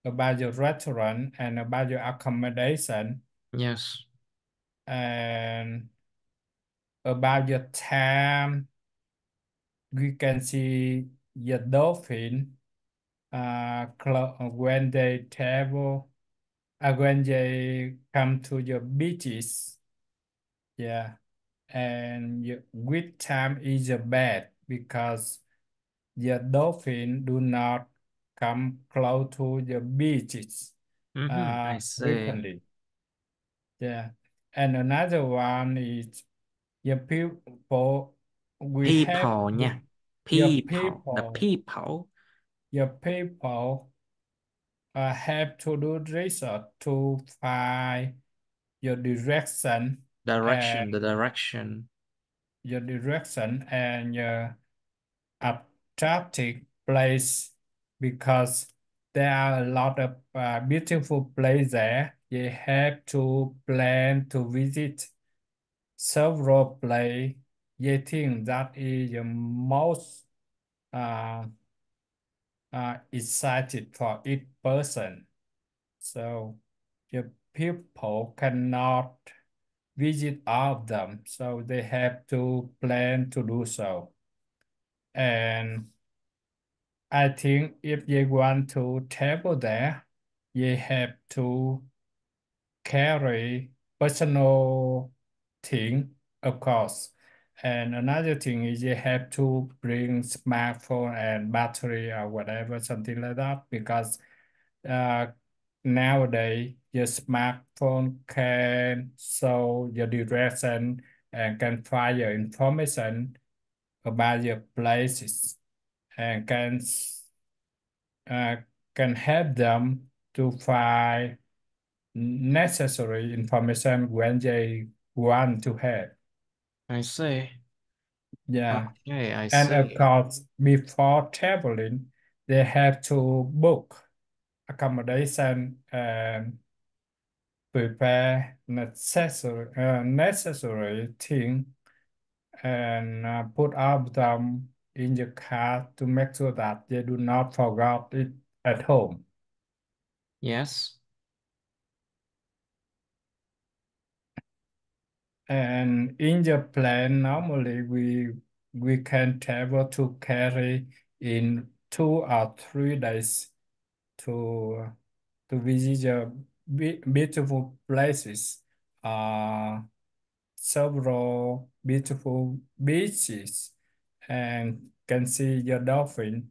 about the restaurant, and about your accommodation, Yes. and about your time. We can see the dolphin when they travel, when they come to the beaches. Yeah, and which time is bad because the dolphin do not come close to the beaches Mm-hmm. I see. frequently. Yeah, and another one is the people we have People the, nha. the People. The people people. the people have to do research to find your direction and Direction. The direction. your attractive place because there are a lot of beautiful places there. You have to plan to visit several places. You think that is the most uh, excited for each person. So the people cannot visit all of them, so they have to plan to do so. And I think if you want to travel there, you have to carry personal thing, of course. And another thing is you have to bring smartphone and battery or whatever, something like that, because uh, nowadays your smartphone can show your direction and can find your information about your places and uh, can help them to find necessary information when they want to have. I see. Yeah. Okay, I And of see. course, before traveling, they have to book accommodation and prepare necessary thing and put all of them in the car to make sure that they do not forget it at home. Yes. And in the plan, normally we can travel to Cary in 2 or 3 days to visit the beautiful places, uh, several beautiful beaches, and can see the dolphin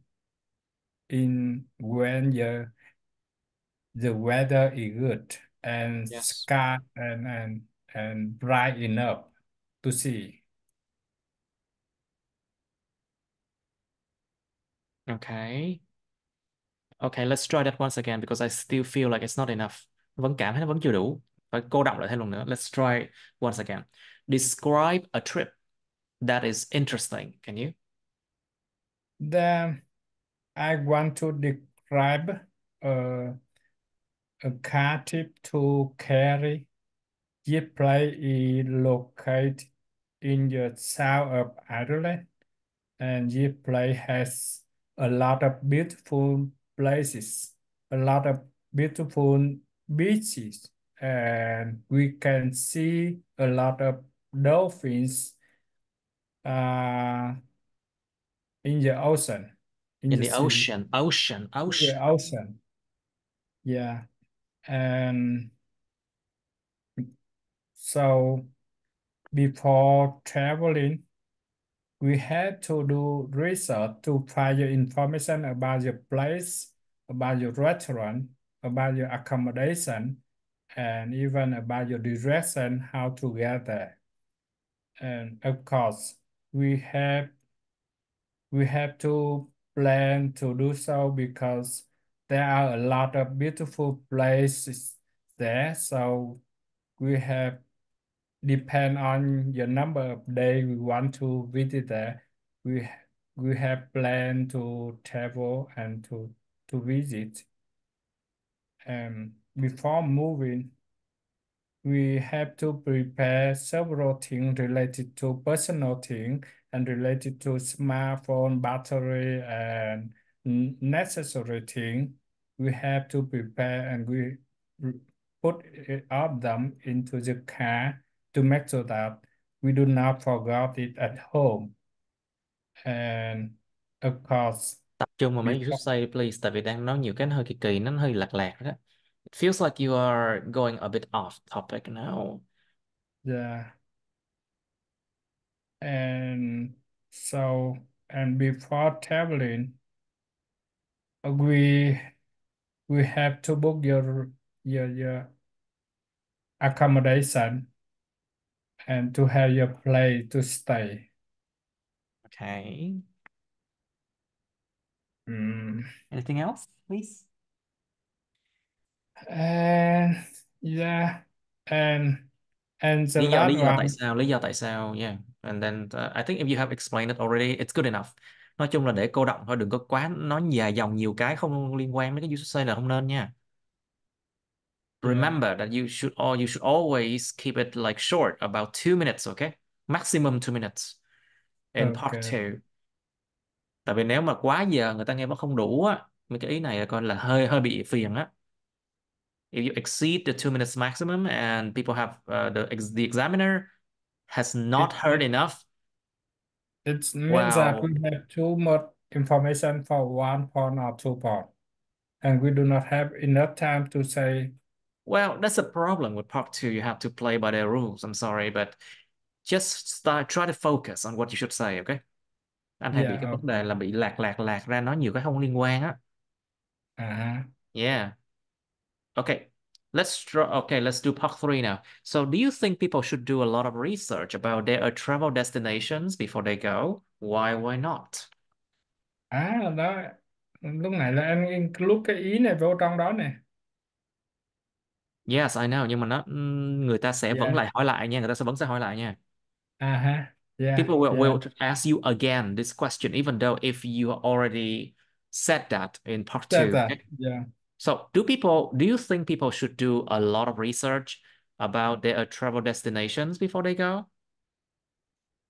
in when the weather is good and Yes. sky and bright enough to see. Okay. Okay, let's try that once again because I still feel like it's not enough. Vẫn cảm thấy nó vẫn chưa đủ. Phải cô đọng lại thêm lần nữa. Let's try once again. Describe a trip that is interesting. Can you? Then I want to describe a, a car trip to Cary. This place is located in the south of Ireland, and this place has a lot of beautiful places, a lot of beautiful beaches, and we can see a lot of dolphins uh, in the ocean, in In the the sea, ocean, ocean, in the ocean. ocean. Yeah, and so before traveling, we had to do research to find your information about your place, about your restaurant, about your accommodation, and even about your direction, how to get there. And of course, we have we have to plan to do so because there are a lot of beautiful places there. So we have depend on the number of days we want to visit there. We we have planned to travel and to visit. And before moving, we have to prepare several things related to personal things and related to smartphone battery and necessary things. We have to prepare and we r- put all of them into the car to make sure that we do not forget it at home. And of course, Tập trung vào mấy you should before, say please, tại vì đang nói nhiều cái nó hơi kỳ kỳ, nó hơi lạc lạc đó. It feels like you are going a bit off topic now. yeah, and so and before traveling, we have to book your accommodation and to have your place to stay. Okay. Mm. Anything else, please? And yeah, and and the last Lý do tại one, sao, lý do tại sao, yeah. And then I think if you have explained it already, it's good enough. Nói chung là để cô đọng thôi, đừng có quá nói dài dòng nhiều cái không liên quan đến cái you should say là không nên nha. yeah, Remember that you should always keep it like short, about 2 minutes, okay? Maximum 2 minutes in part okay. two. Tại vì nếu mà quá giờ người ta nghe nó không đủ á, mấy cái ý này là coi là hơi hơi bị phiền á. If you exceed the 2 minutes maximum and people have the examiner has not heard It enough, it means that we well, have too much information for one point or two point, and we do not have enough time to say, well, that's a problem with part two. You have to play by their rules. I'm sorry, but just try to focus on what you should say, okay? Anh hay bị cái yeah, vấn đề okay. là bị lạc ra nói nhiều cái không liên quan á. Uh-huh. Yeah. Okay. Okay, let's do part three now. So, do you think people should do a lot of research about their travel destinations before they go? Why not? Đó, lúc này là anh include cái ý này vô trong đó nè. Yes, I know, nhưng mà người ta sẽ vẫn Yeah. lại hỏi lại nha, người ta sẽ vẫn sẽ hỏi lại nha. Uh-huh. Yeah, People yeah. will ask you again this question, even though if you already said that in part That's two. that. Okay? Yeah. So, do you think people should do a lot of research about their travel destinations before they go?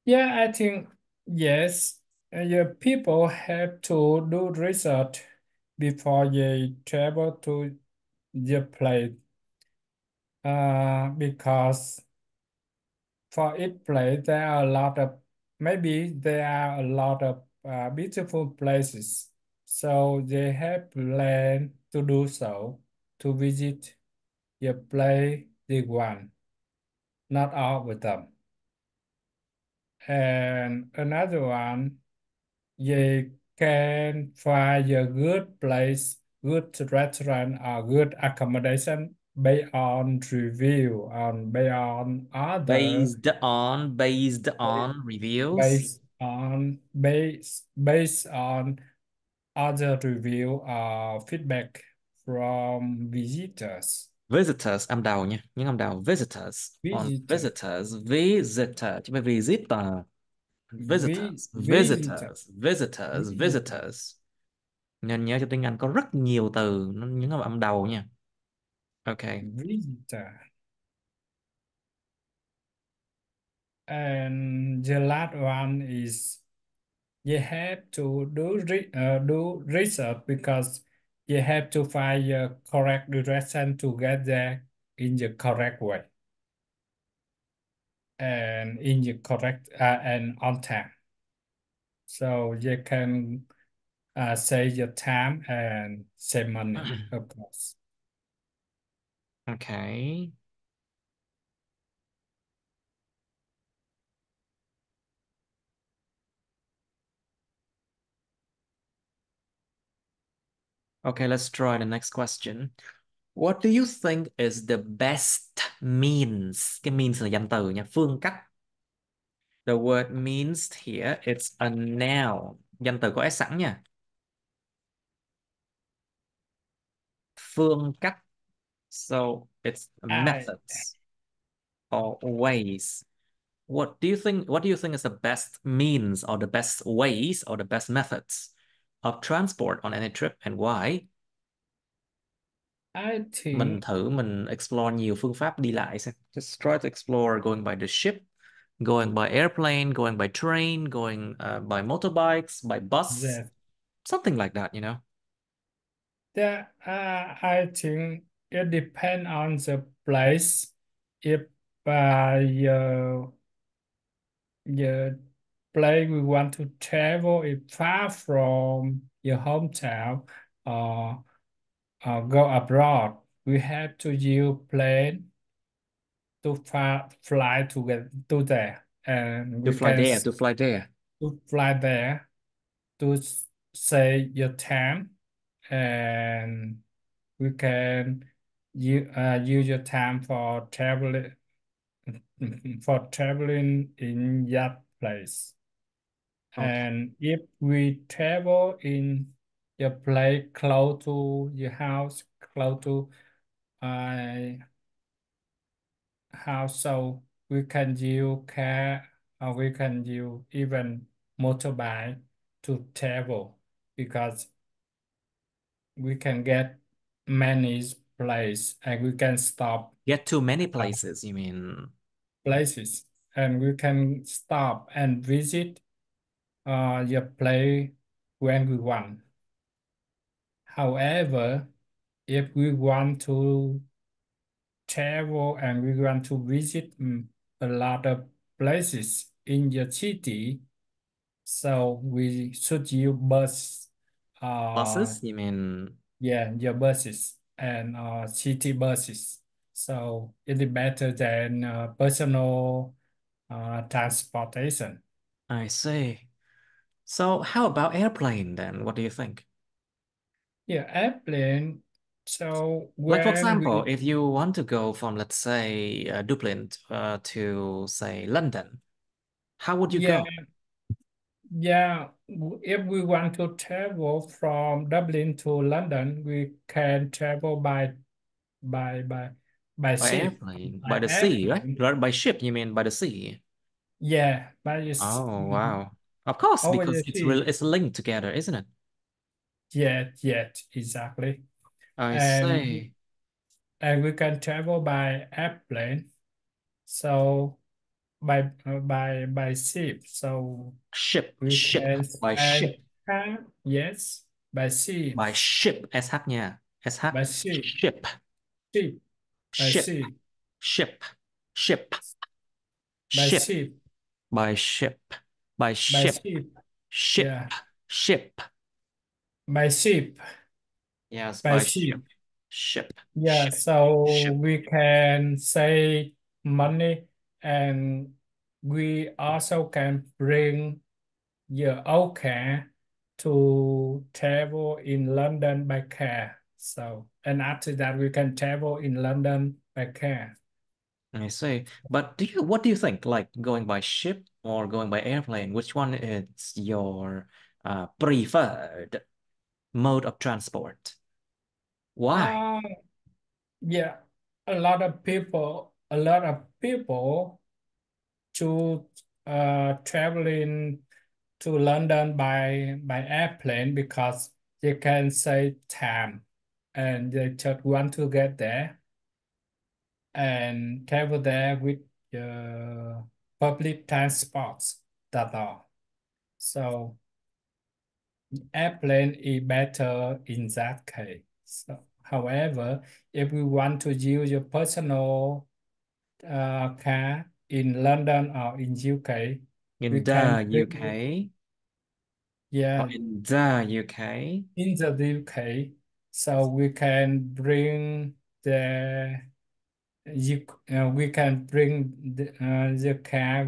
Yeah, I think yes. Yeah, people have to do research before they travel to the place. Because for each place there are a lot of maybe there are a lot of beautiful places. So they have planned to do so to visit the place they want, not all of them. And another one, they can find a good place, good restaurant, or good accommodation based on other Based on reviews, based on other review or feedback from visitors. visitors, âm đầu nha, những âm đầu visitors, on Visitor, visitor chứ không phải visitor. Visitors, visitor, visitors, visitors, visitor, visitors. Nên nhớ cho tiếng Anh có rất nhiều từ những âm đầu nha. Okay. visitor. And the last one is you have to do research because you have to find the correct direction to get there in the correct way and in the correct and on time. So you can save your time and save money, of course. Okay. Okay, let's try the next question. What do you think is the best means? Cái means là danh từ nha, phương cách. The word means here, it's a noun. Danh từ có S sẵn nha. phương cách. So it's I methods or ways. What do you think is the best means or the best ways or the best methods of transport on any trip and why? I Mình think thử mình explore nhiều phương pháp đi lại xem. Just try to explore going by the ship, going by airplane, going by train, going by motorbikes, by bus, that something like that, I think it depends on the place. If your place we want to travel is far from your hometown or go abroad, we have to use plane to fly to get to there, and To we fly can there, to fly there. to fly there to save your time, and we can use your time for traveling in that place. Okay. And if we travel in your place close to your house, close to uh, house, so we can use car or we can use even motorbike to travel because we can get many place and we can stop Get to many uh, places, you mean? places and we can stop and visit your place when we want. However, if we want to travel and we want to visit a lot of places in your city, so we should use bus. Uh, Buses, you mean? yeah, your buses and city buses. So it is better than personal transportation. I see. So how about airplane then? What do you think? Yeah, airplane. So Like for when example, we if you want to go from, let's say, Dublin to say London, how would you yeah go? if we want to travel from Dublin to London, we can travel by by by By ship, airplane, by by the sea, right? airplane. Right, by ship, you mean by the sea? Yeah, by this Oh, wow. Of course, over because the sea. it's linked together, isn't it? Yet, exactly. I And see. we can travel by airplane. So by ship. So we Ship, can by spend ship, time. Yes, by ship, by ship, SH nha. SH, by ship, ship, ship, by ship, ship, ship, ship, by ship, ship, by ship, by by ship, ship. ship, Yeah, ship. by ship, Yes, by by ship. ship, ship, Yeah, ship, so ship. we can save money and we also can bring your own car to travel in London by car. So, and after that, we can travel in London by car. I see. But what do you think? Like going by ship or going by airplane? Which one is your preferred mode of transport? Why? Uh, yeah, a lot of people to traveling to London by airplane because they can save time and they just want to get there and travel there with public transports. That's all. So airplane is better in that case. So, however, if we want to use your personal car in London or in UK, we In can the bring it, UK or yeah, in the UK? in the UK. So we can bring we can bring the car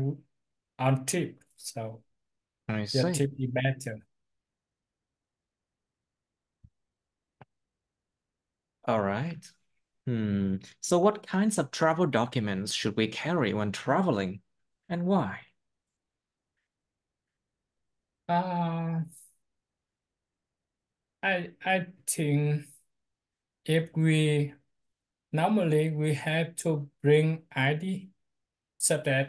on trip. So I the see. trip is better. All right. So what kinds of travel documents should we carry when traveling and why? Uh, I think if we normally we have to bring ID such as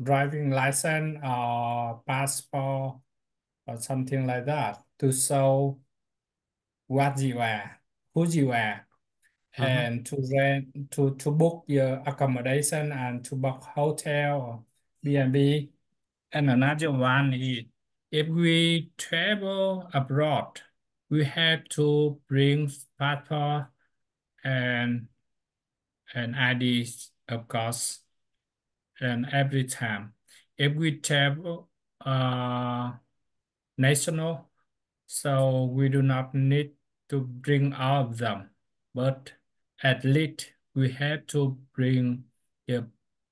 driving license or passport or something like that to show what you are, who you are, Mhm. and to rent to book your accommodation and to book hotel or B&B. And another one is if we travel abroad, we have to bring passport and IDs, of course, and every time. If we travel national, so we do not need to bring all of them, but at least we have to bring your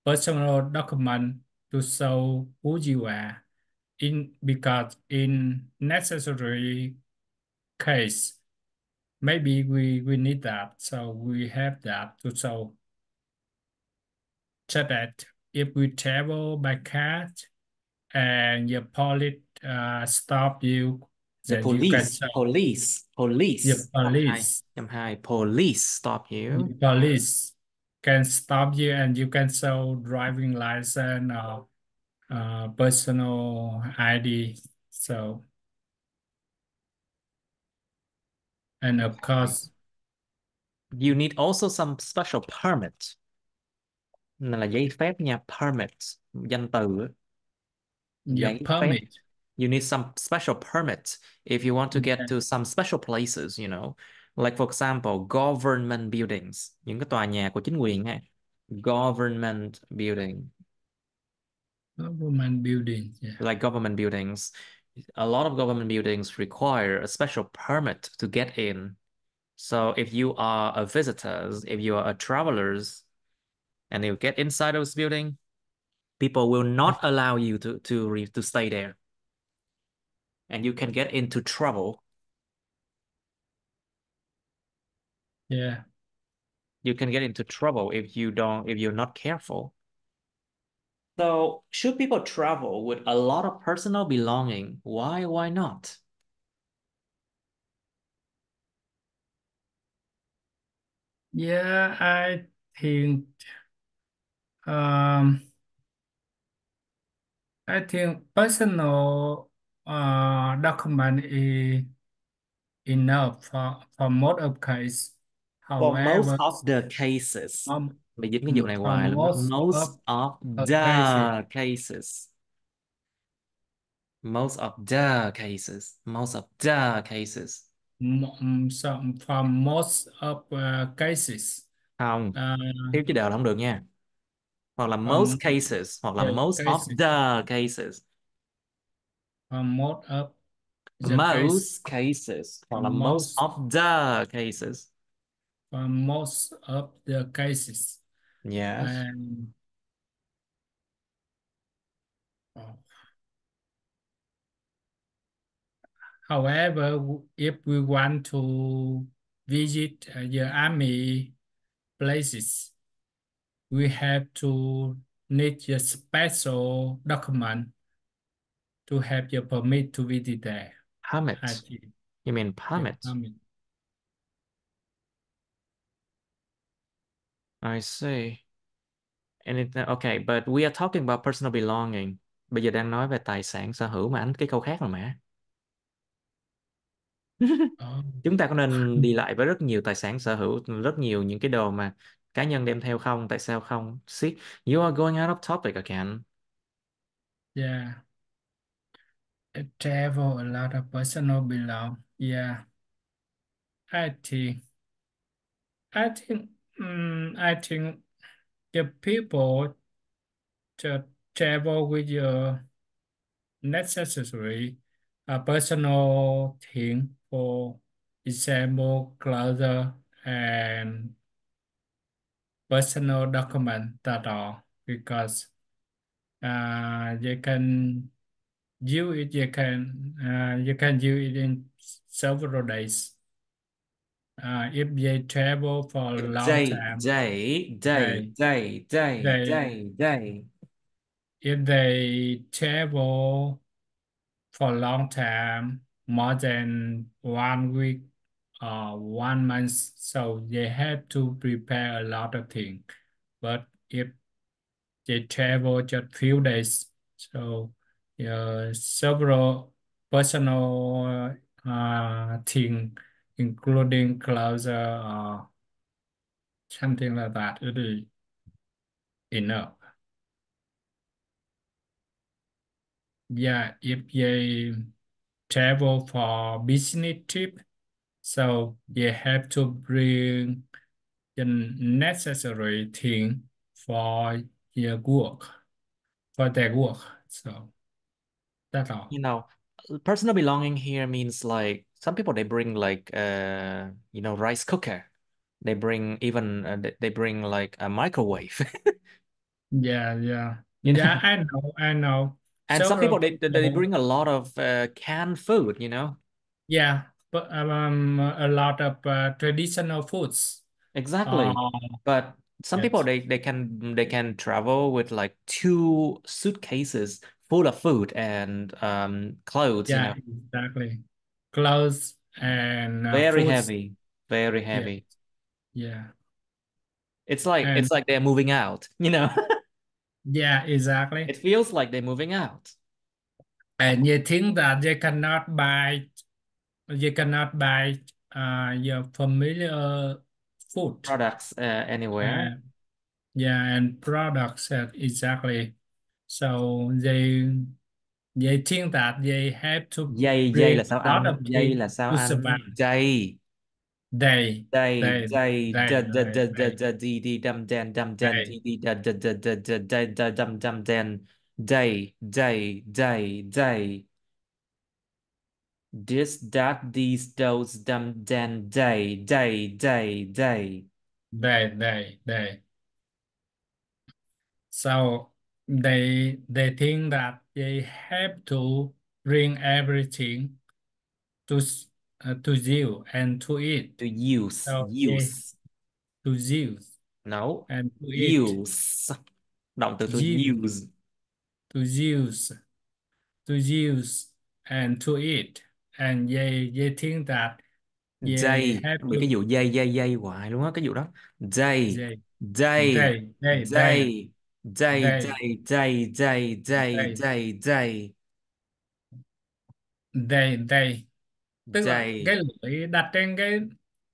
personal document to show who you are. In because in necessary case, maybe we need that, so we have that to show. So that if we travel by car and your police stop you, The then you can police, show police, your police. police. Chấm hai, police stop you. The police can stop you and you can show driving license or personal ID. So, and of course, You need also some special permit. Này là giấy phép nha, permit, danh từ á. your Giấy phép. permit. You need some special permit if you want to get Yeah. to some special places, you know. Like for example, government buildings, những cái tòa nhà của chính quyền ha. Government building, Government building. Yeah. like government buildings. A lot of government buildings require a special permit to get in. So if you are a visitors, if you are a travelers, and you get inside of this building, people will not allow you to stay there, and you can get into trouble. Yeah. You can get into trouble if you're not careful. So should people travel with a lot of personal belonging? Why not? Yeah, I think um personal document is enough for most of case. For most However, of the cases. um, Bị dính cái vụ này for hoài luôn á. most Most of of cases, the cases. Most of the cases. Most of the cases. some for most of cases, Không, uh, thiếu chữ đều là không được nha. Hoặc là most from cases, hoặc là the most of cases, the cases. from most of the case, Most cases, hoặc là from most most of the cases. from most of the cases, Yes. and uh, however, if we want to visit the army places, we have to need a special document to have your permit to visit there. I Permit. think. You mean Yeah, permit? permit. I see. Okay, but we are talking about personal belonging. Bây giờ đang nói về tài sản sở hữu mà anh cái câu khác rồi mà. Oh, Chúng ta có nên đi lại với rất nhiều tài sản sở hữu, rất nhiều những cái đồ mà cá nhân đem theo không? Tại sao không? See, you are going out of topic again. yeah. I travel a lot of personal belong. Yeah, I think. I think the people to travel with your necessary personal thing, for example, clothes and personal document at all, because you can use it. You can use it in several days. If they travel for a long Day, time, day, day, they day, day, they day, day. if they travel for a long time, more than 1 week, 1 month, so they have to prepare a lot of things. But if they travel just few days, so several personal things, including clothes or something like that, it is enough. Yeah, if they travel for business trip, so they have to bring the necessary thing for their work, for their work. So that's all. You know, personal belonging here means like some people they bring like rice cooker. They bring even they bring like a microwave. Yeah, yeah, You yeah. know, I know, I know. and some Several people they people, bring a lot of canned food, you know. yeah, but a lot of traditional foods. Uh, Exactly. But some people yes, they can travel with like two suitcases full of food and clothes, you yeah, know. exactly. Clothes and Very foods. heavy, very Yeah, heavy. yeah, It's like and they're moving out, you know. yeah, exactly. It feels like they're moving out. And you think that you cannot buy your familiar food. Products anywhere. Uh, yeah, and products exactly. So they think that they have to Dây dây bring là sao a lot ăn? of Dây things là sao to ăn? survive. Dây They, dây they, dây they, da da they, da da they, da đi đi đâm đen they, đi đi da da da da da da da đâm đen dây dây dây dây this that these those đâm đen dây dây dây dây. they. So they think that they have to bring everything to to you and to eat. To use So they use to you no and to eat. use động từ to You use. to use to use and to eat. And they think that they Dây have bị to cái vụ dây dây dây hoài luôn á cái vụ đó. Dây they dây they they they dây dây they dây dây dây dây they dây dây they, tức là cái dây. lưỡi đặt trên cái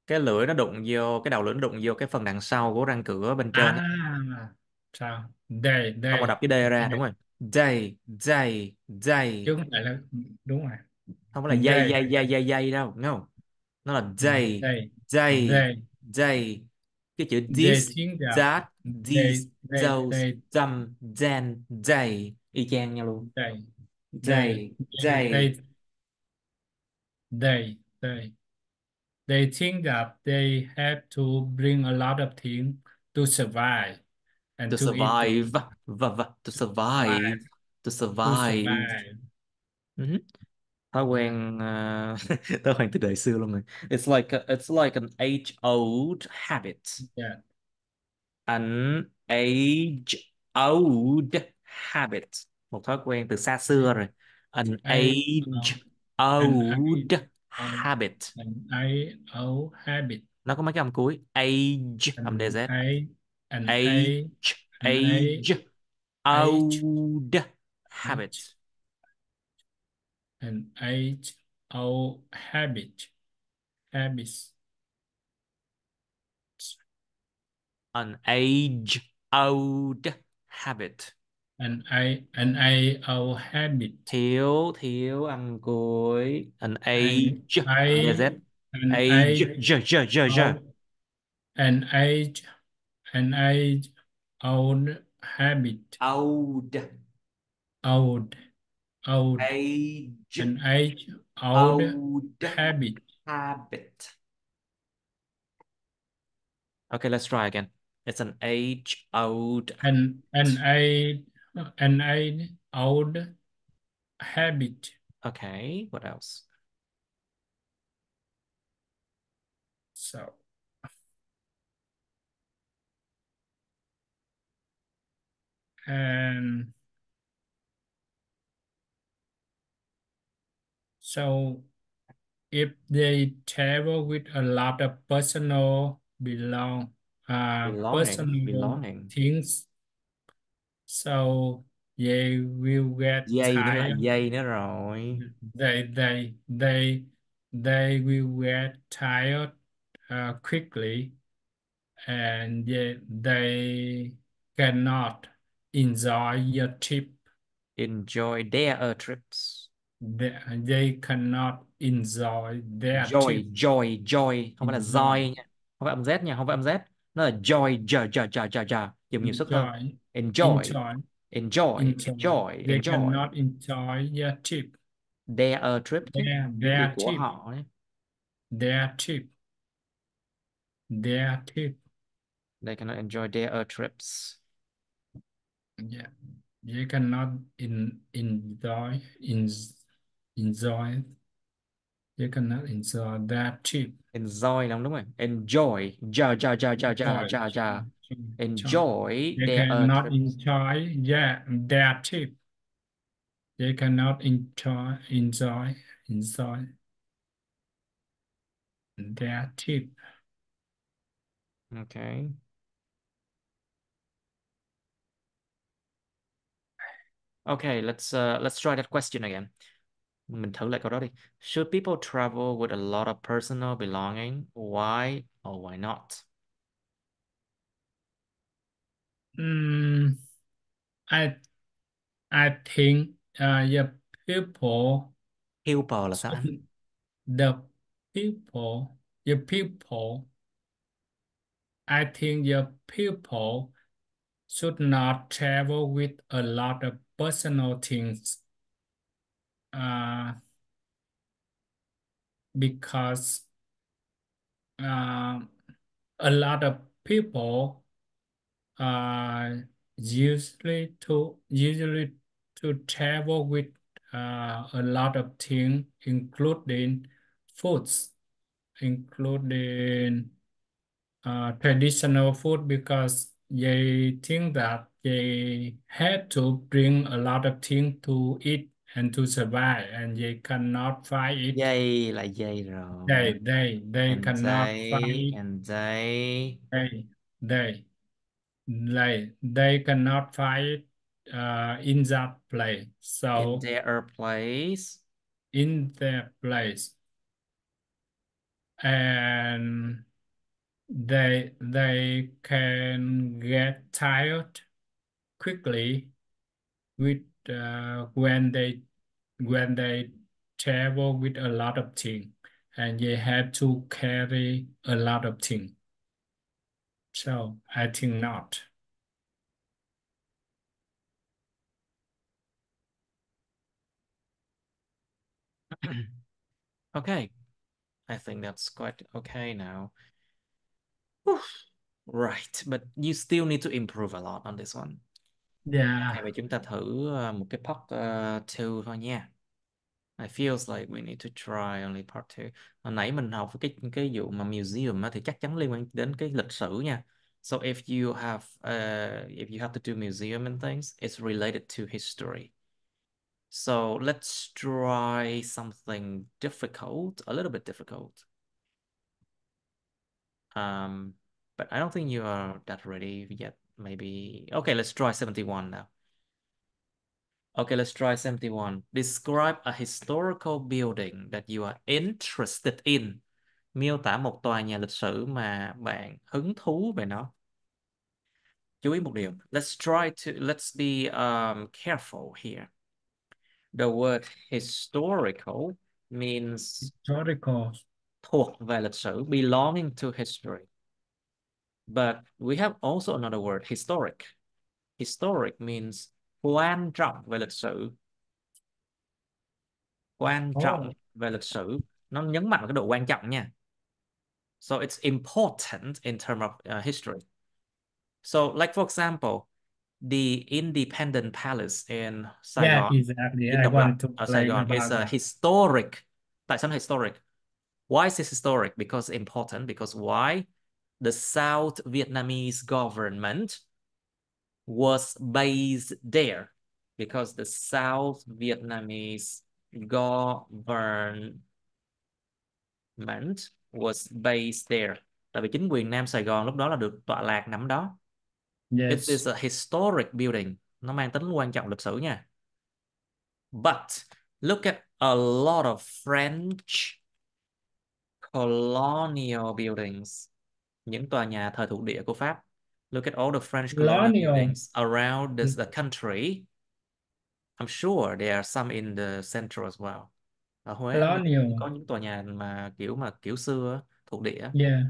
Cái lưỡi nó đụng vô cái đầu lưỡi nó đụng vô cái phần đằng sau của răng cửa bên trên á. sao Ông mà đọc cái D ra đúng rồi. Dây dây chứ dây, không phải là đúng rồi. không phải là dây They dây dây dây dây đâu, no, nó là dây they dây they dây. Cái chữ they this think that that these those some then dây y chang nhau luôn. they they Dây dây they they they they think that they have to bring a lot of things to survive to and to eat to survive. To survive. survive To to survive. survive. Ừ. Thói Yeah, quen thói quen từ đời xưa luôn rồi. It's like an age old habit. yeah. An age old habit. Một thói quen từ xa xưa rồi. An I age and old uh, habit. I owe habit. Nó có mấy cái âm cuối. Age âm And DZ. I and Age I and I age age old habit. age and age old habits An age old habit. and I owe habit Thiếu thiếu âm cuối. An and age âm I DZ. and Age I j. owe and age and age old habit Old. old old Age and age old old habit habit. Okay, let's try again. It's an age old and habit. I old habit. Okay, what else? So and so if they travel with a lot of personal Belonging. things, so they will get Dây nó lại tired. dây nữa rồi. They will get tired quickly, and they cannot enjoy your trip. Enjoy their trips. They cannot enjoy their Joy, trip. joy, joy. Không phải là Enjoy, joy nha. Không phải âm Z nha, không phải âm Z. Nó là joy, ja, ja, ja, ja, ja. Dùng nhiều sức hơn. enjoy, Enjoy, enjoy, enjoy, enjoy. enjoy, They enjoy. cannot enjoy their trip. Their trip chứ. Chuyến đi Their của trip, họ đấy. their trip, their trip. They cannot enjoy their trips. Yeah, they cannot enjoy. They cannot enjoy their trip. Enjoy lắm đúng rồi. Enjoy, ja, ja, ja, ja, ja, Enjoy, ja, ja. enjoy. Enjoy They their cannot trips. enjoy, yeah, their trip. They cannot enjoy their trip. Okay. Okay, let's try that question again. Mình thử lại câu đó đi. Should people travel with a lot of personal belonging? Why or why not? Mm, I I think the people Helper là sao anh? should- the the people, I think the people should not travel with a lot of personal things, uh, because uh, a lot of people uh, usually to travel with a lot of things, including foods, including traditional food, because they think that they had to bring a lot of things to eat and to survive, and they cannot find it. Dây là dây rồi. They And cannot they, find and they they they they cannot find it in that place. in So their place. in their place, and they can get tired quickly with when they travel with a lot of things, and they have to carry a lot of things. So I think not. Okay, I think that's quite okay now. Whew. Right, but you still need to improve a lot on this one. Okay, Yeah, vậy chúng ta thử một cái part 2 thôi nha. I feels like we need to try only part 2. Hồi nãy mình học cái vụ mà museum á, thì chắc chắn liên quan đến cái lịch sử nha. So if you have to do museum and things, it's related to history. So let's try something difficult, a little bit difficult. Um, but I don't think you are that ready yet. Maybe okay, let's try 71 now. Okay, let's try 71. Describe a historical building that you are interested in. Miêu tả một tòa nhà lịch sử mà bạn hứng thú về nó. Chú ý một điều. Let's be careful here. The word historical means historical. thuộc về lịch sử, belonging to history. But we have also another word, historic. Historic means quan trọng về lịch sử. Quan trọng Oh, về lịch sử. Nó nhấn mạnh vào cái độ quan trọng nha. So it's important in terms of history. So like for example, the Independent Palace in yeah, Saigon, exactly. Dinh I Độc Lập want to ở Sài play Gòn is about a that. historic. Tại sao nó historic? Why is it historic? Because important. Because why? The South Vietnamese government was based there. Because the South Vietnamese government was based there. Tại vì chính quyền Nam Sài Gòn lúc đó là được tọa lạc nằm đó. It Yes. is a historic building. Nó mang tính quan trọng lịch sử nha. But look at a lot of French colonial buildings. Những tòa nhà thời thuộc địa của Pháp. Look at all the French colonial Colonial. buildings around the country. I'm sure there are some in the central as well. Ở Huế anh nhớ cũng Colonial. có những tòa nhà mà kiểu xưa á, thuộc địa. Yeah.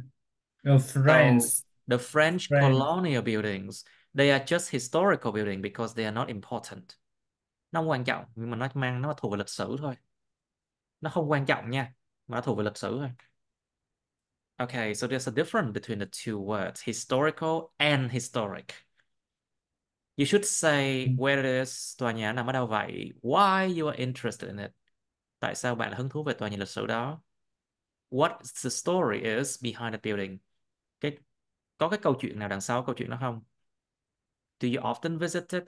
So France. the French France. colonial buildings, they are just historical buildings because they are not important. Nó không quan trọng nhưng mà nó thuộc về lịch sử thôi. Nó không quan trọng nha, mà nó thuộc về lịch sử thôi. Okay, so there's a difference between the two words, historical and historic. You should say where it is, tòa nhà nằm ở đâu vậy? Why you are interested in it? Tại sao bạn hứng thú về tòa nhà lịch sử đó? What the story is behind the building? Cái có cái câu chuyện nào đằng sau câu chuyện đó không? Do you often visit it?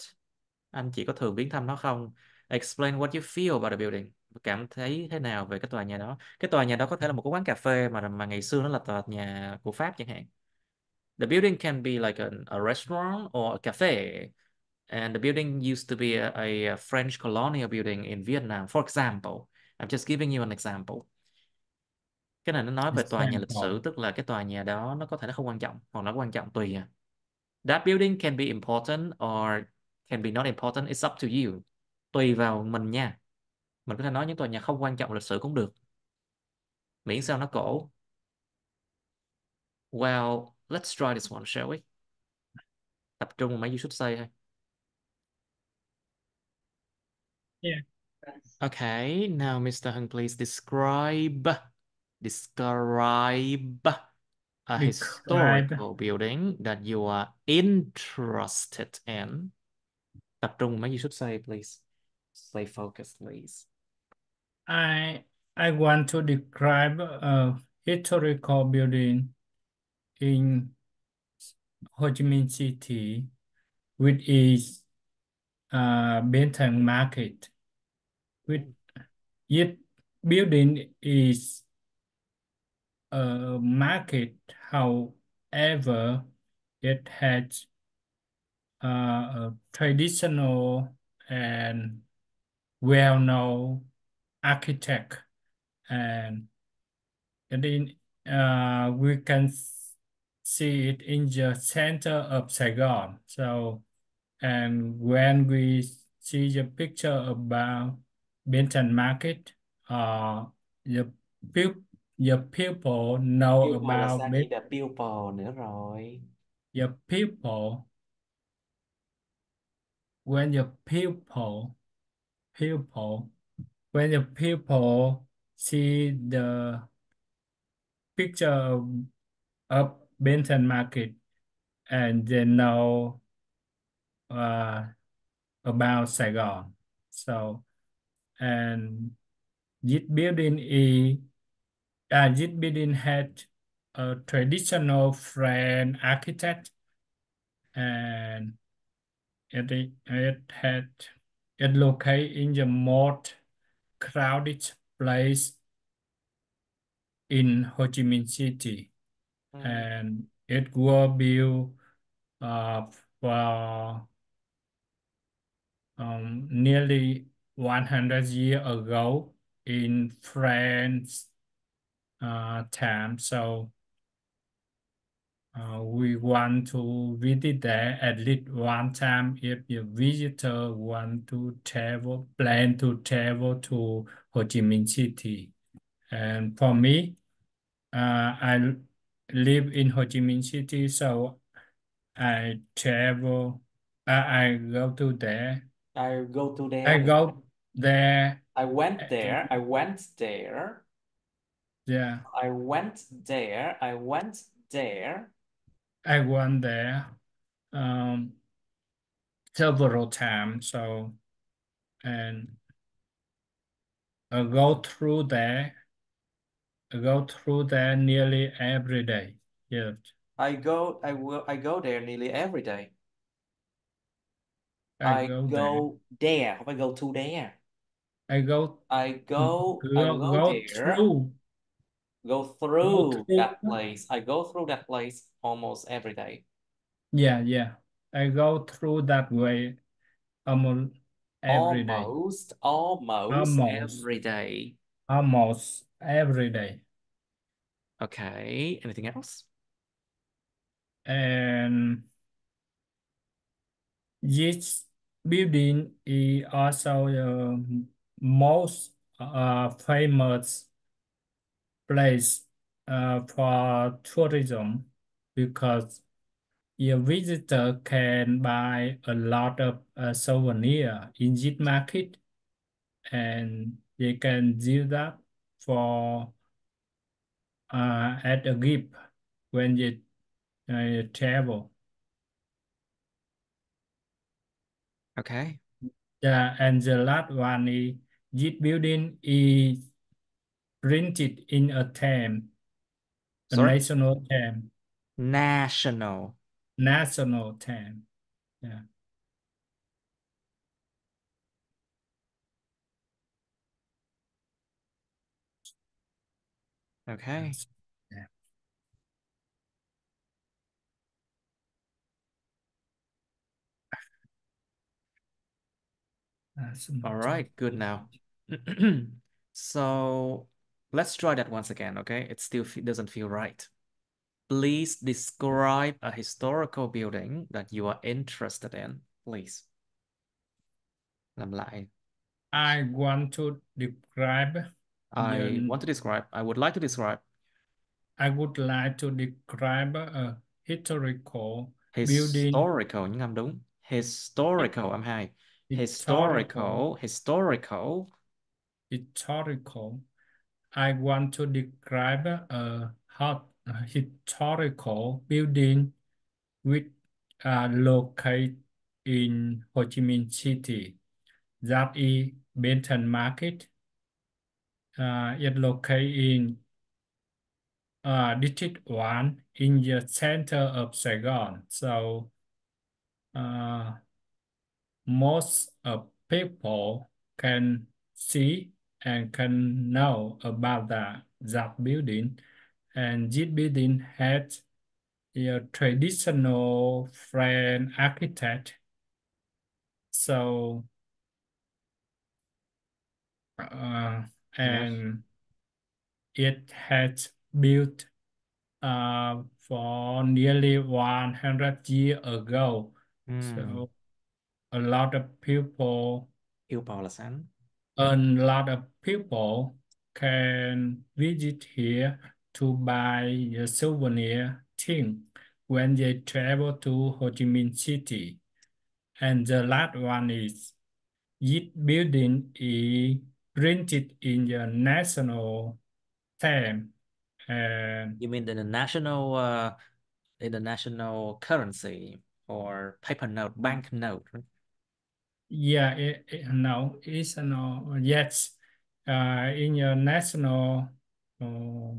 Anh chị có thường viếng thăm nó không? Explain what you feel about the building. Cảm thấy thế nào về cái tòa nhà đó? Cái tòa nhà đó có thể là một cái quán cà phê mà ngày xưa nó là tòa nhà của Pháp chẳng hạn. The building can be like a restaurant or a cafe. And the building used to be a French colonial building in Vietnam, for example. I'm just giving you an example. Cái này nó nói về tòa nhà lịch Example. sử, tức là cái tòa nhà đó nó có thể nó không quan trọng hoặc nó quan trọng tùy à. That building can be important or can be not important. It's up to you. Tùy vào mình nha. Mình có thể nói những tòa nhà không quan trọng lịch sử cũng được. Miễn sao nó cổ. Well, let's try this one, shall we? Tập trung vào mấy you should say thôi. Yeah. Okay, now Mr. Hưng, please describe a Describe. historical building that you are interested in. Tập trung vào mấy you should say, please. Stay focused, please. I I want to describe a historical building in Ho Chi Minh City, which is Bến Market. With it building is a market, however, it has a traditional and well-known architect, and then we can see it in the center of Saigon. So, and when we see the picture about Benton Market, the people the people know Pupil là about sao chị? The pupil nữa rồi. the people when the people when the people see the picture of Benton Market, and they know uh, about Saigon. So, and this building is this building had a traditional French architect, and it had it located in the most crowded place in Ho Chi Minh City, Ừ. and it was built for nearly 100 years ago in France time. So we want to visit there at least one time if the visitor want to plan to travel to Ho Chi Minh City. And for me, I live in Ho Chi Minh City, so I go to there. I go to I there. go there. I went uh, there. I went there. Yeah, I went there. I went there. I went there um, several times. So, and go through there. I go through there nearly every day. Yes, I go there nearly every day. I I go there. go there, không phải go to there. I go I go go there. through. Go Go through through. that place. I go through that place almost every day. Yeah, yeah. I go through that way almost every day. Almost Almost, every day. almost every day. Okay. Anything else? And this building is also the most famous place for tourism because your visitor can buy a lot of souvenir in this market and they can use that for as a gift when you travel. Okay. Yeah, and the last one is this building is printed in a theme, a Sorry. national theme, National. national theme. Yeah, Okay. that's, yeah, national All theme. right. Good now. So let's try that once again. Okay. It still doesn't feel right. Please describe a historical building that you are interested in. Please. Làm lại. I want to describe the I would like to describe I would like to describe a historical building. historical, những âm đúng. Historical, âm hai. Historical, Historical. historical. I want to describe a historical building which located in Ho Chi Minh City. That is Benton Market. It located in District 1 in the center of Saigon. So uh, most of people can see and can know about that building. And this building has a traditional French architect. So uh, Yes. and it has built for nearly 100 years ago. Hmm. So a lot of people Yêu cầu là sáng. a lot of people can visit here to buy a souvenir thing when they travel to Ho Chi Minh City. And the last one is this building is printed in the national theme. And You mean in the national currency or paper note, bank note, right? yeah, no, it's no, yes, in your national uh,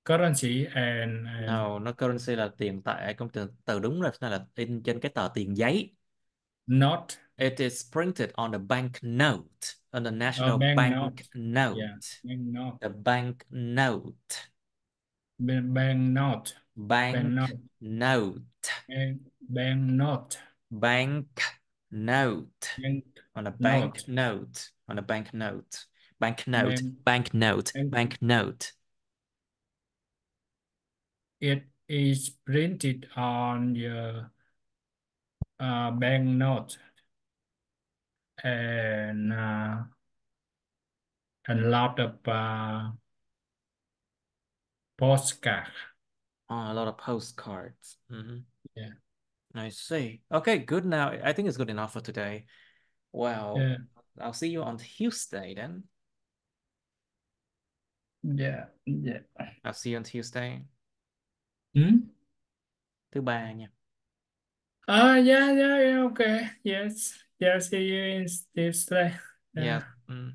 currency and No, nó currency là tiền tệ, công từ từ đúng rồi, nó là in trên cái tờ tiền giấy. not It is printed on the bank note, on the a national bank bank note. note. Yeah, bank note, The bank note. bank note, bank Bank note, note. bank note, Bank note. bank On a bank note, note. On a bank note. Bank note. bank, Bank note. bank. Bank note. It is printed on your bank note and a lot of postcard. Oh, a lot of postcards. Yeah, I see. Okay, good now. I think it's good enough for today. Well, yeah, I'll see you on Tuesday then. yeah, yeah. I'll see you on Tuesday. Hmm? Thứ ba nha. Yeah, yeah, yeah. Okay. Yes, yes. See you in Tuesday. Yeah. Yeah.